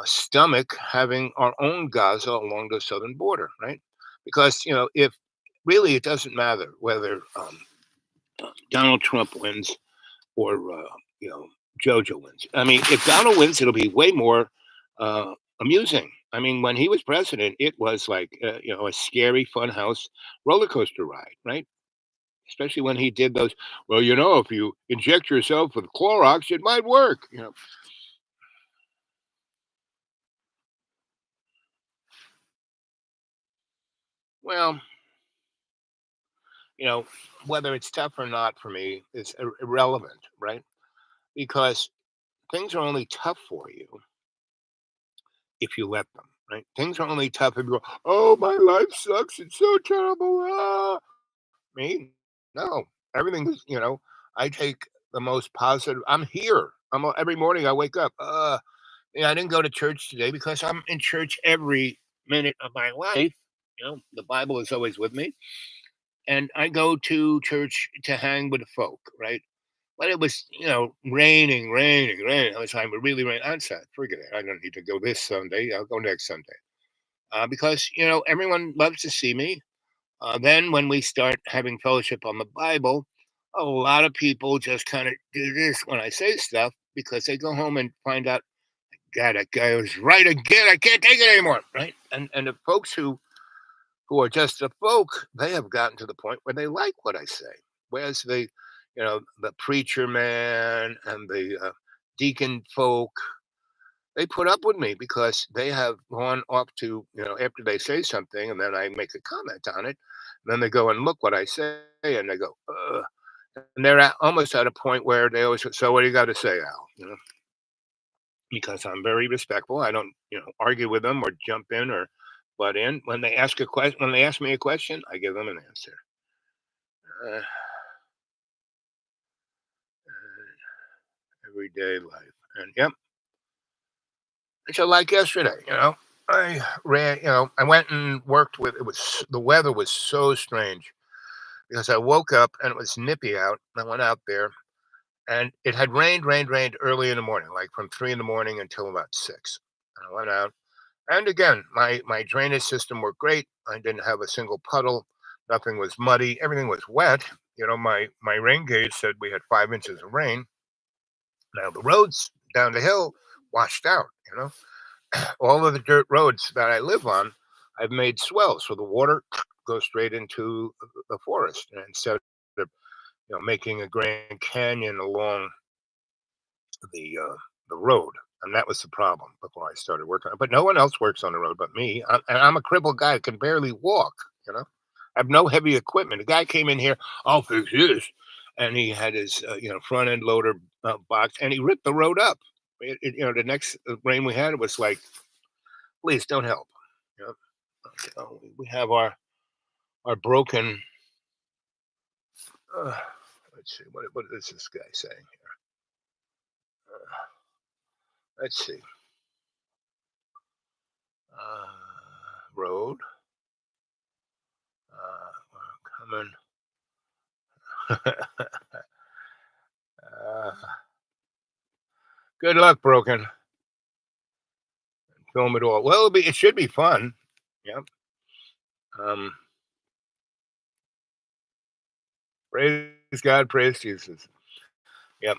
stomach having our own Gaza along the southern border, right? Because if really it doesn't matter whether Donald Trump wins or Jojo wins. I mean, if Donald wins, it'll be way more amusing. I mean, when he was president, it was like a scary funhouse roller coaster ride, right? Especially when he did those. Well, if you inject yourself with Clorox, it might work. Well, whether it's tough or not for me is irrelevant, right? Because things are only tough for you if you let them, right? Things are only tough if you go, oh, my life sucks. It's so terrible. Ah. Me? No. Everything is, I take the most positive. I'm here. Every morning I wake up. I didn't go to church today because I'm in church every minute of my life. The Bible is always with me. And I go to church to hang with the folk, right? But it was, raining. It was time to really rain. I said, forget it. I don't need to go this Sunday. I'll go next Sunday. Because, everyone loves to see me. Then when we start having fellowship on the Bible, a lot of people just kind of do this when I say stuff because they go home and find out God, that guy was right again. I can't take it anymore, right? And the folks who are just the folk, they have gotten to the point where they like what I say. Whereas the preacher man and the deacon folk, they put up with me because they have gone off to, after they say something and then I make a comment on it, and then they go and look what I say and they go, ugh. And they're almost at a point where they always say, so what do you got to say, Al? Because I'm very respectful. I don't, argue with them or jump in or butt in. When they ask me a question, I give them an answer. Everyday life. And yep. So like yesterday, I ran, I went and worked with, the weather was so strange because I woke up and it was nippy out. I went out there and it had rained early in the morning, like from 3 in the morning until about 6. And I went out. And again, my drainage system worked great. I didn't have a single puddle. Nothing was muddy. Everything was wet. My rain gauge said we had 5 inches of rain. Now the roads down the hill washed out, all of the dirt roads that I live on, I've made swells. So the water goes straight into the forest. And instead of, making a Grand Canyon along the road. And that was the problem before I started working on it. But no one else works on the road but me. And I'm a crippled guy. I can barely walk, I have no heavy equipment. The guy came in here, I'll fix this. And he had his, front end loader box and he ripped the road up. The next rain we had, it was like, please don't help. We have our broken, let's see, what is this guy saying here? Let's see. Road. Coming. Good luck, broken. Film it all. Well, it should be fun. Yep. Praise God, praise Jesus. Yep.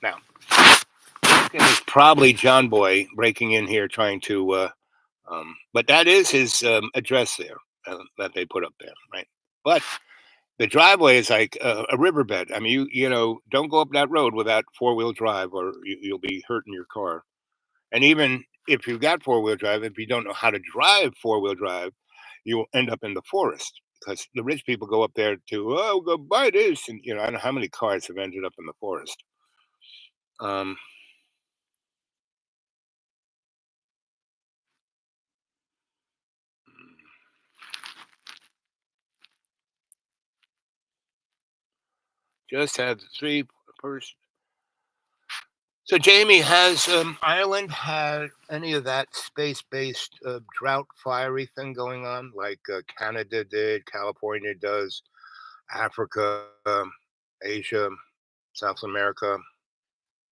Now, it's probably John Boy breaking in here trying to, but that is his address there that they put up there, right? But the driveway is like a riverbed. I mean, you don't go up that road without 4-wheel drive, or you'll be hurting your car. And even if you've got 4-wheel drive, if you don't know how to drive 4-wheel drive, you will end up in the forest because the rich people go up there to go buy this, and I don't know how many cars have ended up in the forest. Just had 3 person. So Jamie, has Ireland had any of that space-based drought fiery thing going on like Canada did, California does, Africa, Asia, South America?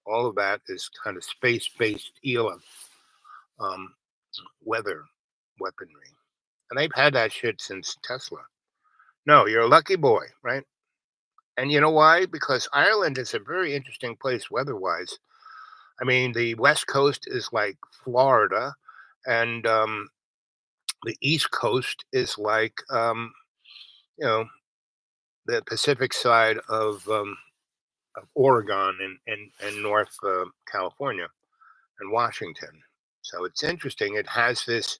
All of that is kind of space-based weather weaponry. And they've had that shit since Tesla. No, you're a lucky boy, right? And you know why? Because Ireland is a very interesting place weather-wise. I mean, the West Coast is like Florida, and the East Coast is like, the Pacific side of Oregon and North California and Washington. So it's interesting. It has this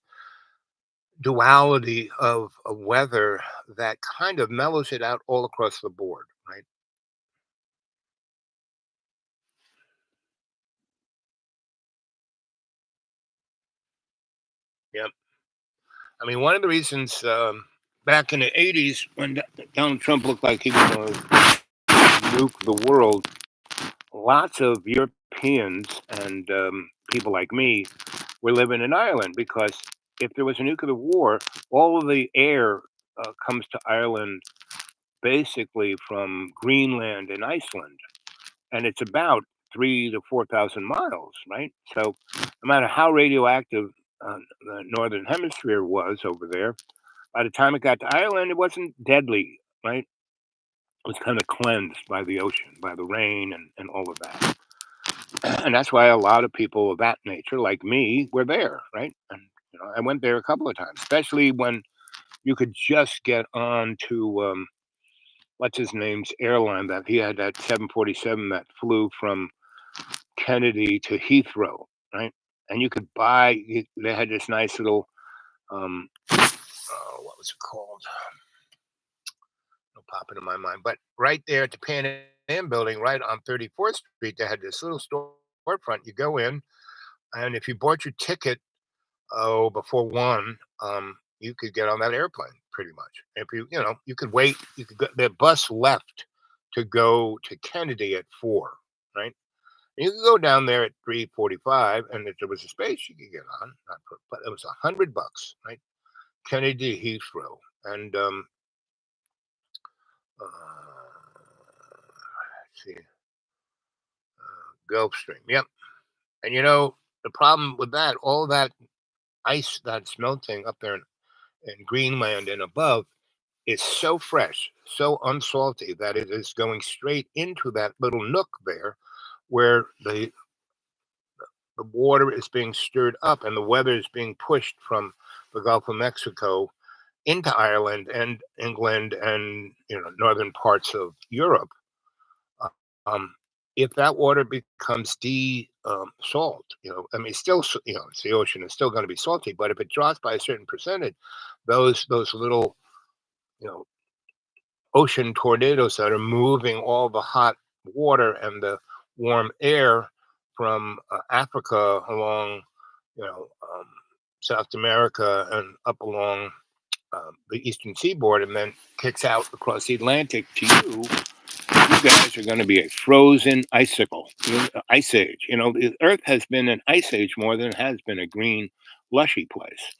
duality of weather that kind of mellows it out all across the board, right? Yep. I mean, one of the reasons back in the 80s when Donald Trump looked like he was going to nuke the world, lots of Europeans and people like me were living in Ireland because if there was a nuclear war, all of the air comes to Ireland basically from Greenland and Iceland. And it's about 3,000 to 4,000 miles, right? So no matter how radioactive the Northern Hemisphere was over there, by the time it got to Ireland, it wasn't deadly, right? It was kind of cleansed by the ocean, by the rain and all of that. And that's why a lot of people of that nature, like me, were there, right? And I went there a couple of times, especially when you could just get on to what's his name's airline, that he had that 747 that flew from Kennedy to Heathrow, right? And you could buy. They had this nice little what was it called? It'll pop into my mind. But right there at the Pan Am building, right on 34th Street, they had this little storefront. You go in, and if you bought your ticket before 1, you could get on that airplane pretty much. If you could wait. You could go, the bus left to go to Kennedy at 4, right? And you could go down there at 3:45, and if there was a space, you could get on. But it was $100, right? Kennedy Heathrow, and let's see, Gulfstream. Yep. And the problem with that, all that ice that's melting up there in Greenland and above is so fresh, so unsalty that it is going straight into that little nook there, where the water is being stirred up and the weather is being pushed from the Gulf of Mexico into Ireland and England and northern parts of Europe. If that water becomes salt, I mean, still, it's the ocean, is still going to be salty, but if it drops by a certain percentage, those little, ocean tornadoes that are moving all the hot water and the warm air from Africa along, South America and up along the eastern seaboard, and then kicks out across the Atlantic to you. You guys are going to be a frozen icicle, ice age. The Earth has been an ice age more than it has been a green, lushy place.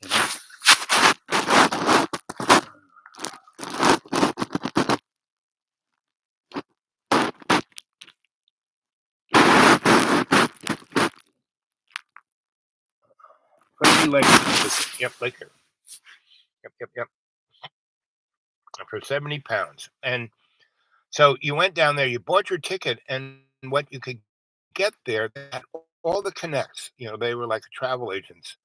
Yep, Laker. Yep. For 70 pounds. And so you went down there, you bought your ticket, and what you could get there, they had all the connects, they were like travel agents.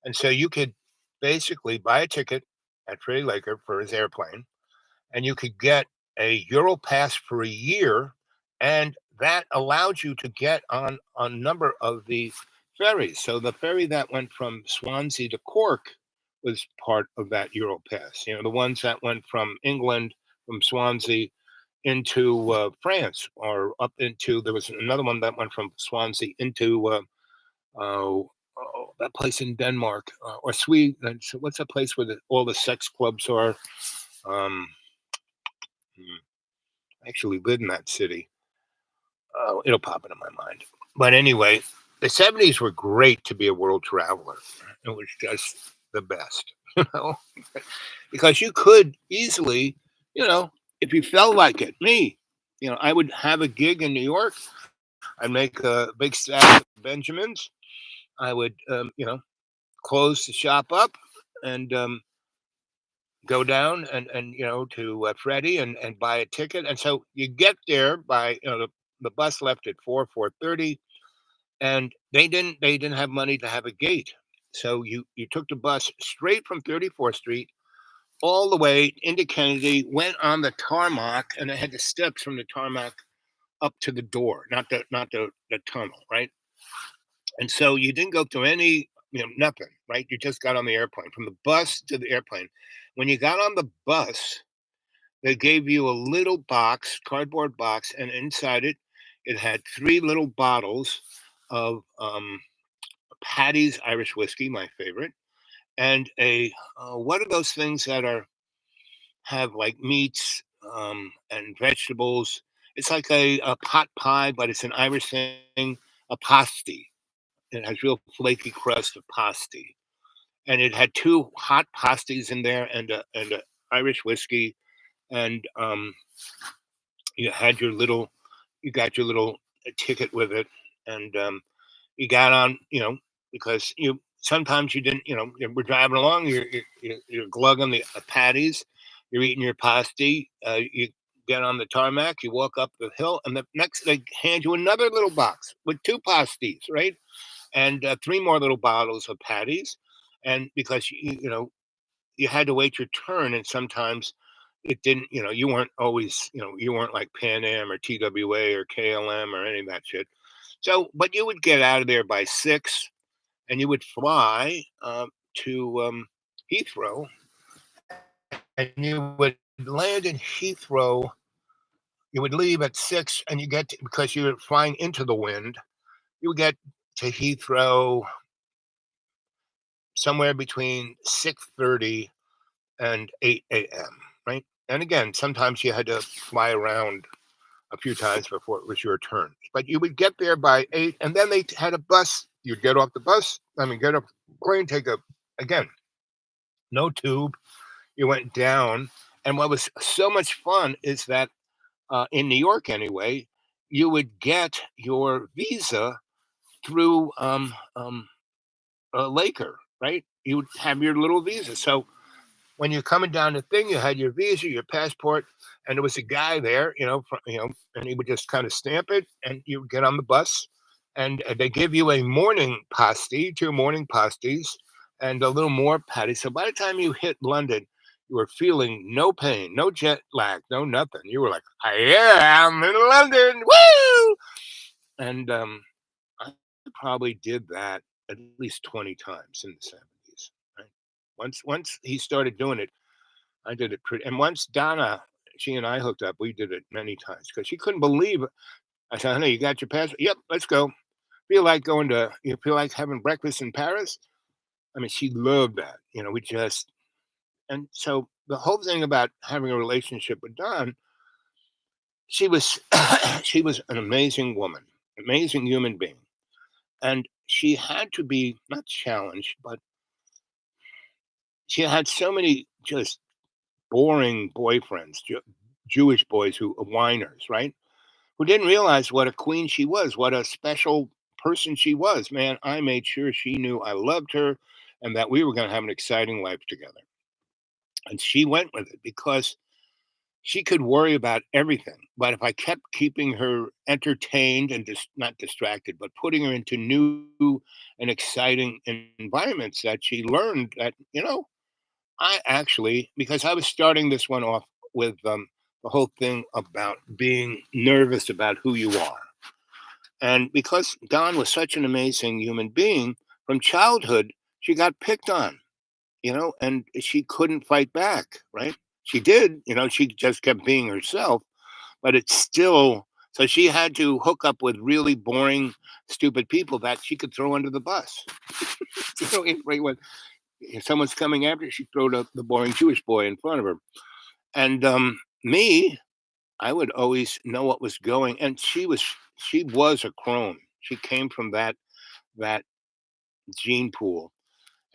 And so you could basically buy a ticket at Freddie Laker for his airplane, and you could get a Euro pass for a year, and that allowed you to get on a number of the ferries. So the ferry that went from Swansea to Cork was part of that Euro pass. The ones that went from England, from Swansea into France, or up into, there was another one that went from Swansea into that place in Denmark, or Sweden. What's that place where all the sex clubs are? I actually live in that city. It'll pop into my mind. But anyway, the 70s were great to be a world traveler. It was just the best, because you could easily, if you felt like it. Me, I would have a gig in New York. I'd make a big stack of Benjamins. I would, close the shop up and go down and to Freddie and buy a ticket. And so you get there by, the bus left at 4:30, and they didn't have money to have a gate. So you took the bus straight from 34th Street all the way into Kennedy, went on the tarmac, and it had the steps from the tarmac up to the door, not the tunnel, right? And so you didn't go through any, nothing, right? You just got on the airplane, from the bus to the airplane. When you got on the bus, they gave you a little box, cardboard box, and inside it had 3 little bottles of Paddy's Irish whiskey, my favorite, and a what are those things that have like meats and vegetables? It's like a pot pie, but it's an Irish thing, a pasty. It has real flaky crust of pasty, and it had 2 hot pasties in there and a Irish whiskey, and you got your little ticket with it, and you got on, because sometimes you didn't, we're driving along, you're glugging the patties, you're eating your pasty, you get on the tarmac, you walk up the hill, and the next they hand you another little box with 2 pasties, right? And 3 more little bottles of patties. And because you had to wait your turn, and sometimes it didn't, you weren't always, you weren't like Pan Am or TWA or KLM or any of that shit. So, but you would get out of there by 6, and you would fly to Heathrow, and you would land in Heathrow. You would leave at 6, and because you were flying into the wind, you would get to Heathrow somewhere between 6:30 and 8 a.m., right? And again, sometimes you had to fly around a few times before it was your turn. But you would get there by 8, and then they had a bus. You'd get off the bus, get off the plane, again, no tube. You went down. And what was so much fun is that in New York anyway, you would get your visa through Laker, right? You would have your little visa. So when you're coming down the thing, you had your visa, your passport, and there was a guy there, and he would just kind of stamp it, and you would get on the bus, and they give you a morning pasty, 2 morning pasties, and a little more patty. So by the time you hit London, you were feeling no pain, no jet lag, no nothing. You were like, yeah, I'm in London, woo! And I probably did that at least 20 times in the 70s. Right? Once he started doing it, I did it pretty. And once Donna, she and I hooked up, we did it many times because she couldn't believe it. I said, honey, you got your passport? Yep, let's go. You feel like having breakfast in Paris? I mean, she loved that. And so the whole thing about having a relationship with Don, she was an amazing woman, amazing human being. And she had to be not challenged, but she had so many just boring boyfriends, Jewish boys who are whiners, right? Who didn't realize what a queen she was, what a special person she was. Man, I made sure she knew I loved her and that we were going to have an exciting life together. And she went with it because she could worry about everything. But if I kept keeping her entertained and not distracted, but putting her into new and exciting environments, that she learned that, I actually, because I was starting this one off with the whole thing about being nervous about who you are. And because Don was such an amazing human being, from childhood, she got picked on, and she couldn't fight back, right? She did, she just kept being herself, but it's still, so she had to hook up with really boring, stupid people that she could throw under the bus. When if someone's coming after her, she'd throw the boring Jewish boy in front of her. And me, I would always know what was going. And she was a crone. She came from that gene pool.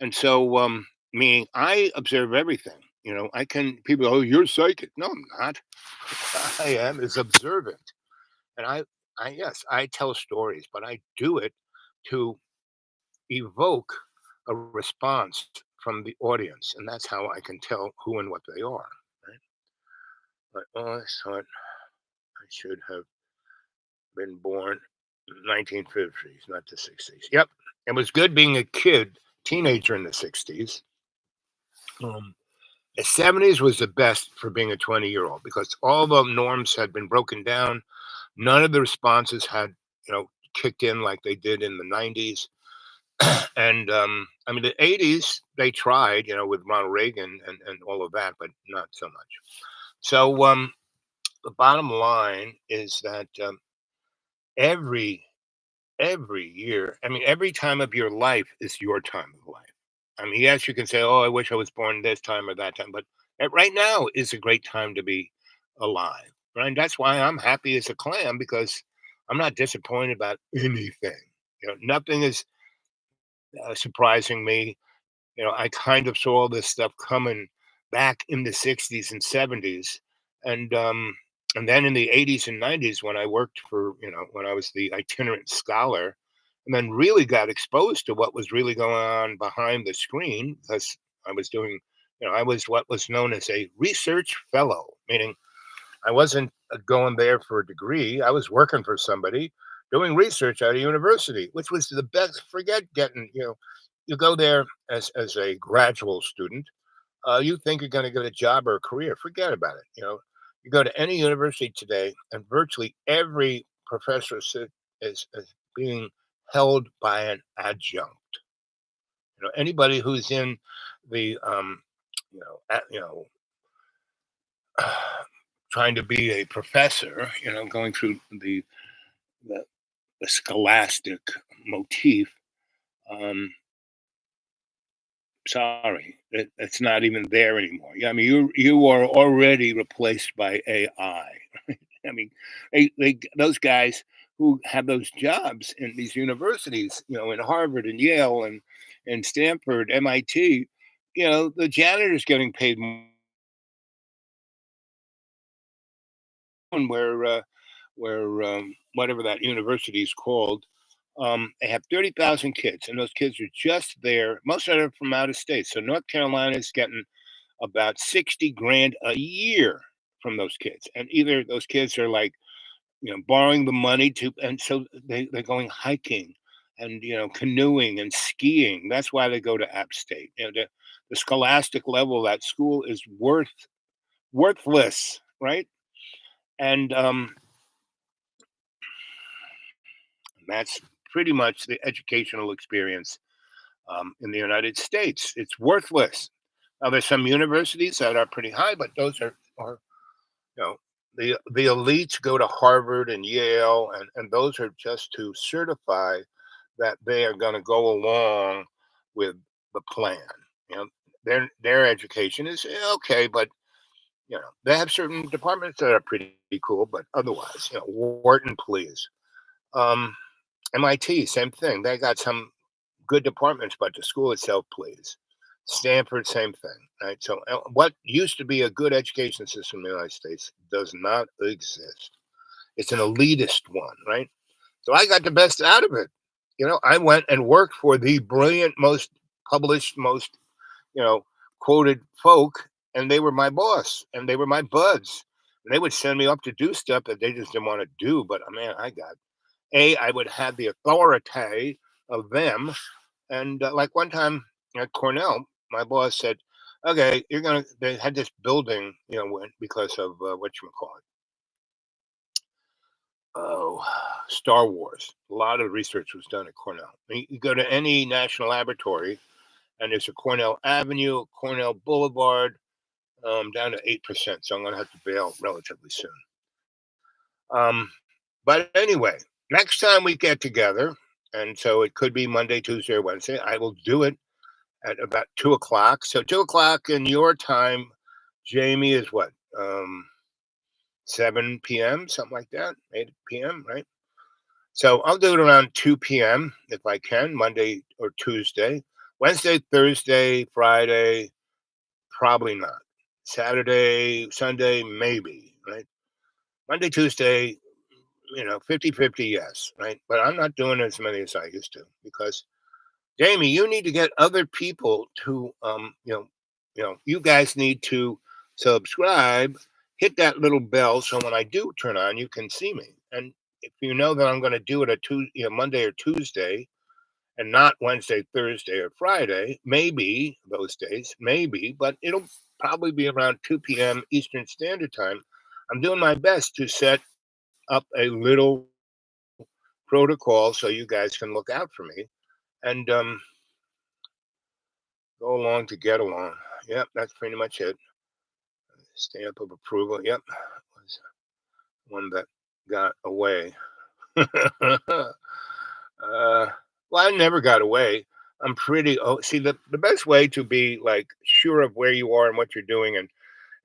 And so, meaning I observe everything. People go, oh, you're psychic. No, I'm not. I am as observant. And yes, I tell stories, but I do it to evoke a response from the audience. And that's how I can tell who and what they are. Right? But I thought I should have been born in the 1950s, not the 60s. Yep. It was good being a teenager in the 60s. The 70s was the best for being a 20-year-old because all the norms had been broken down. None of the responses had, kicked in like they did in the 90s. And the 80s, they tried, with Ronald Reagan and all of that, but not so much. So the bottom line is that every year, every time of your life is your time of life. Yes, you can say, oh, I wish I was born this time or that time, but right now is a great time to be alive. Right? And that's why I'm happy as a clam, because I'm not disappointed about anything. Nothing is surprising me. I kind of saw all this stuff coming back in the 60s and 70s. And then in the 80s and 90s, when I worked for, when I was the itinerant scholar, and then really got exposed to what was really going on behind the screen, because I was doing, I was what was known as a research fellow, meaning I wasn't going there for a degree. I was working for somebody doing research at a university, which was the best. Forget getting, you go there as a graduate student. You think you're going to get a job or a career. Forget about it. You go to any university today, and virtually every professor is being held by an adjunct. Anybody who's in the trying to be a professor, going through the, the scholastic motif. Sorry, it's not even there anymore. I mean, you are already replaced by AI. I mean, those guys who have those jobs in these universities, in Harvard and Yale and Stanford, MIT, the janitor's getting paid more. Where whatever that university is called, they have 30,000 kids, and those kids are just there. Most of them are from out of state. So North Carolina is getting about 60 grand a year from those kids, and either those kids are like, borrowing the money and so they're going hiking and canoeing and skiing. That's why they go to App State. The scholastic level of that school is worthless, right? And that's pretty much the educational experience in the United States. It's worthless. Now, there's some universities that are pretty high, but those are the elites go to Harvard and Yale, and those are just to certify that they are going to go along with the plan. Their education is okay, but they have certain departments that are pretty cool, but otherwise, Wharton, please. MIT, same thing. They got some good departments, but the school itself, please. Stanford, same thing, right? So what used to be a good education system in the United States does not exist. It's an elitist one, right? So I got the best out of it. I went and worked for the brilliant, most published, most, quoted folk, and they were my boss, and they were my buds. And they would send me up to do stuff that they just didn't want to do. But man, I would have the authority of them. And like one time at Cornell, my boss said, okay, they had this building, because of whatchamacallit. Oh, Star Wars. A lot of research was done at Cornell. You go to any national laboratory, and there's a Cornell Avenue, Cornell Boulevard, down to 8%. So I'm going to have to bail relatively soon. But anyway, next time we get together, and so it could be Monday, Tuesday, or Wednesday, I will do it at about 2:00. So 2:00 in your time, Jamie, is what? 7 p.m., something like that, 8 p.m., right? So I'll do it around 2 p.m. if I can, Monday or Tuesday. Wednesday, Thursday, Friday, probably not. Saturday, Sunday, maybe, right? Monday, Tuesday, 50-50, yes, right? But I'm not doing as many as I used to because, Jamie, you need to get other people to, you guys need to subscribe, hit that little bell so when I do turn on, you can see me. And if you know that I'm going to do it at Monday or Tuesday, and not Wednesday, Thursday, or Friday, maybe those days, maybe, but it'll probably be around 2 p.m. Eastern Standard Time. I'm doing my best to set up a little protocol so you guys can look out for me and go along to get along. Yep, that's pretty much it. Stamp of approval. Yep, was one that got away. Well, I never got away. I'm pretty. See, the best way to be like sure of where you are and what you're doing, and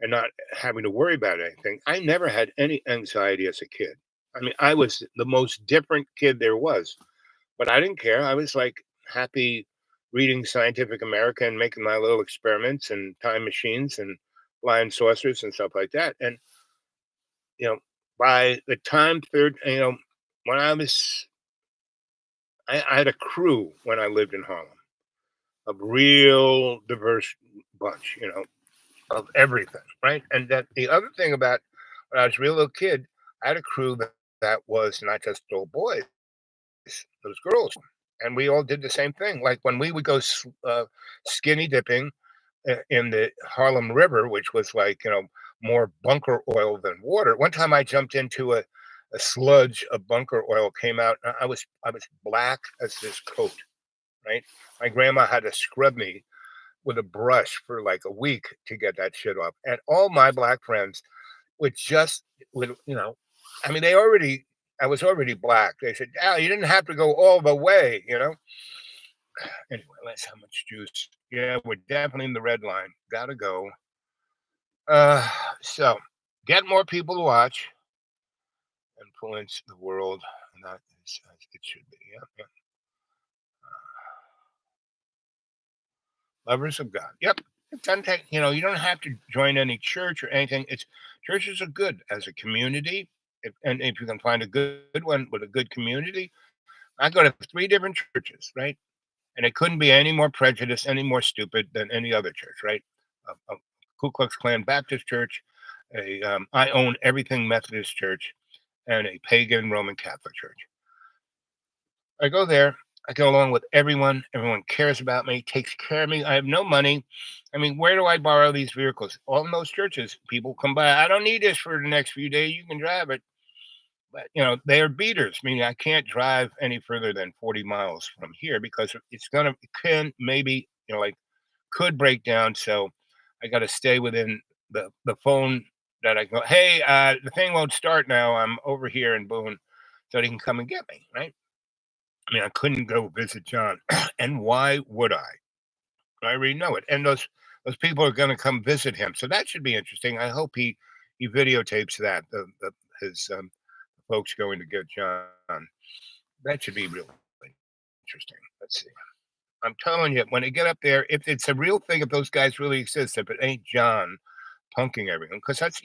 not having to worry about anything. I never had any anxiety as a kid. I mean, I was the most different kid there was, but I didn't care. I was like happy reading Scientific American and making my little experiments and time machines and flying saucers and stuff like that. And by the time when I had a crew when I lived in Harlem, a real diverse bunch, of everything, right? And that the other thing about when I was a real little kid, I had a crew that was not just old boys, those girls, and we all did the same thing. Like when we would go skinny dipping in the Harlem River, which was like more bunker oil than water. One time I jumped into a sludge of bunker oil came out. And I was black as this coat. Right, my grandma had to scrub me with a brush for like a week to get that shit off, and all my black friends would just would I mean I was already black. They said, "Al, you didn't have to go all the way." Anyway, that's how much juice. Yeah, we're definitely in the red line. Gotta go. So get more people to watch, influence the world, and that is as it should be. Yeah. Lovers of God. Yep. It doesn't take, you don't have to join any church or anything. Churches are good as a community. And if you can find a good one with a good community, I go to 3 different churches, right? And it couldn't be any more prejudiced, any more stupid than any other church, right? A Ku Klux Klan Baptist church, I own everything Methodist church, and a pagan Roman Catholic church. I go there. I go along with everyone. Everyone cares about me, takes care of me. I have no money. I mean, where do I borrow these vehicles? All in those churches, people come by. I don't need this for the next few days. You can drive it. But, they are beaters, meaning I can't drive any further than 40 miles from here because could break down. So I got to stay within the phone that I go, hey, the thing won't start now. I'm over here in Boone, so they can come and get me, right? I mean, I couldn't go visit John, and why would I? I already know it, and those people are going to come visit him, so that should be interesting. I hope he videotapes that his folks going to get John. That should be really interesting. Let's see. I'm telling you, when they get up there, if it's a real thing, if those guys really exist, if it ain't John punking everyone, because that's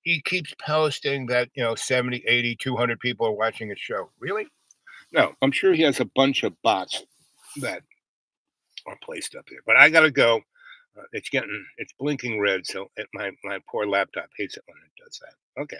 he keeps posting that 70, 80, 200 people are watching his show. Really? No, I'm sure he has a bunch of bots that are placed up there. But I gotta go. It's blinking red, so my poor laptop hates it when it does that. Okay.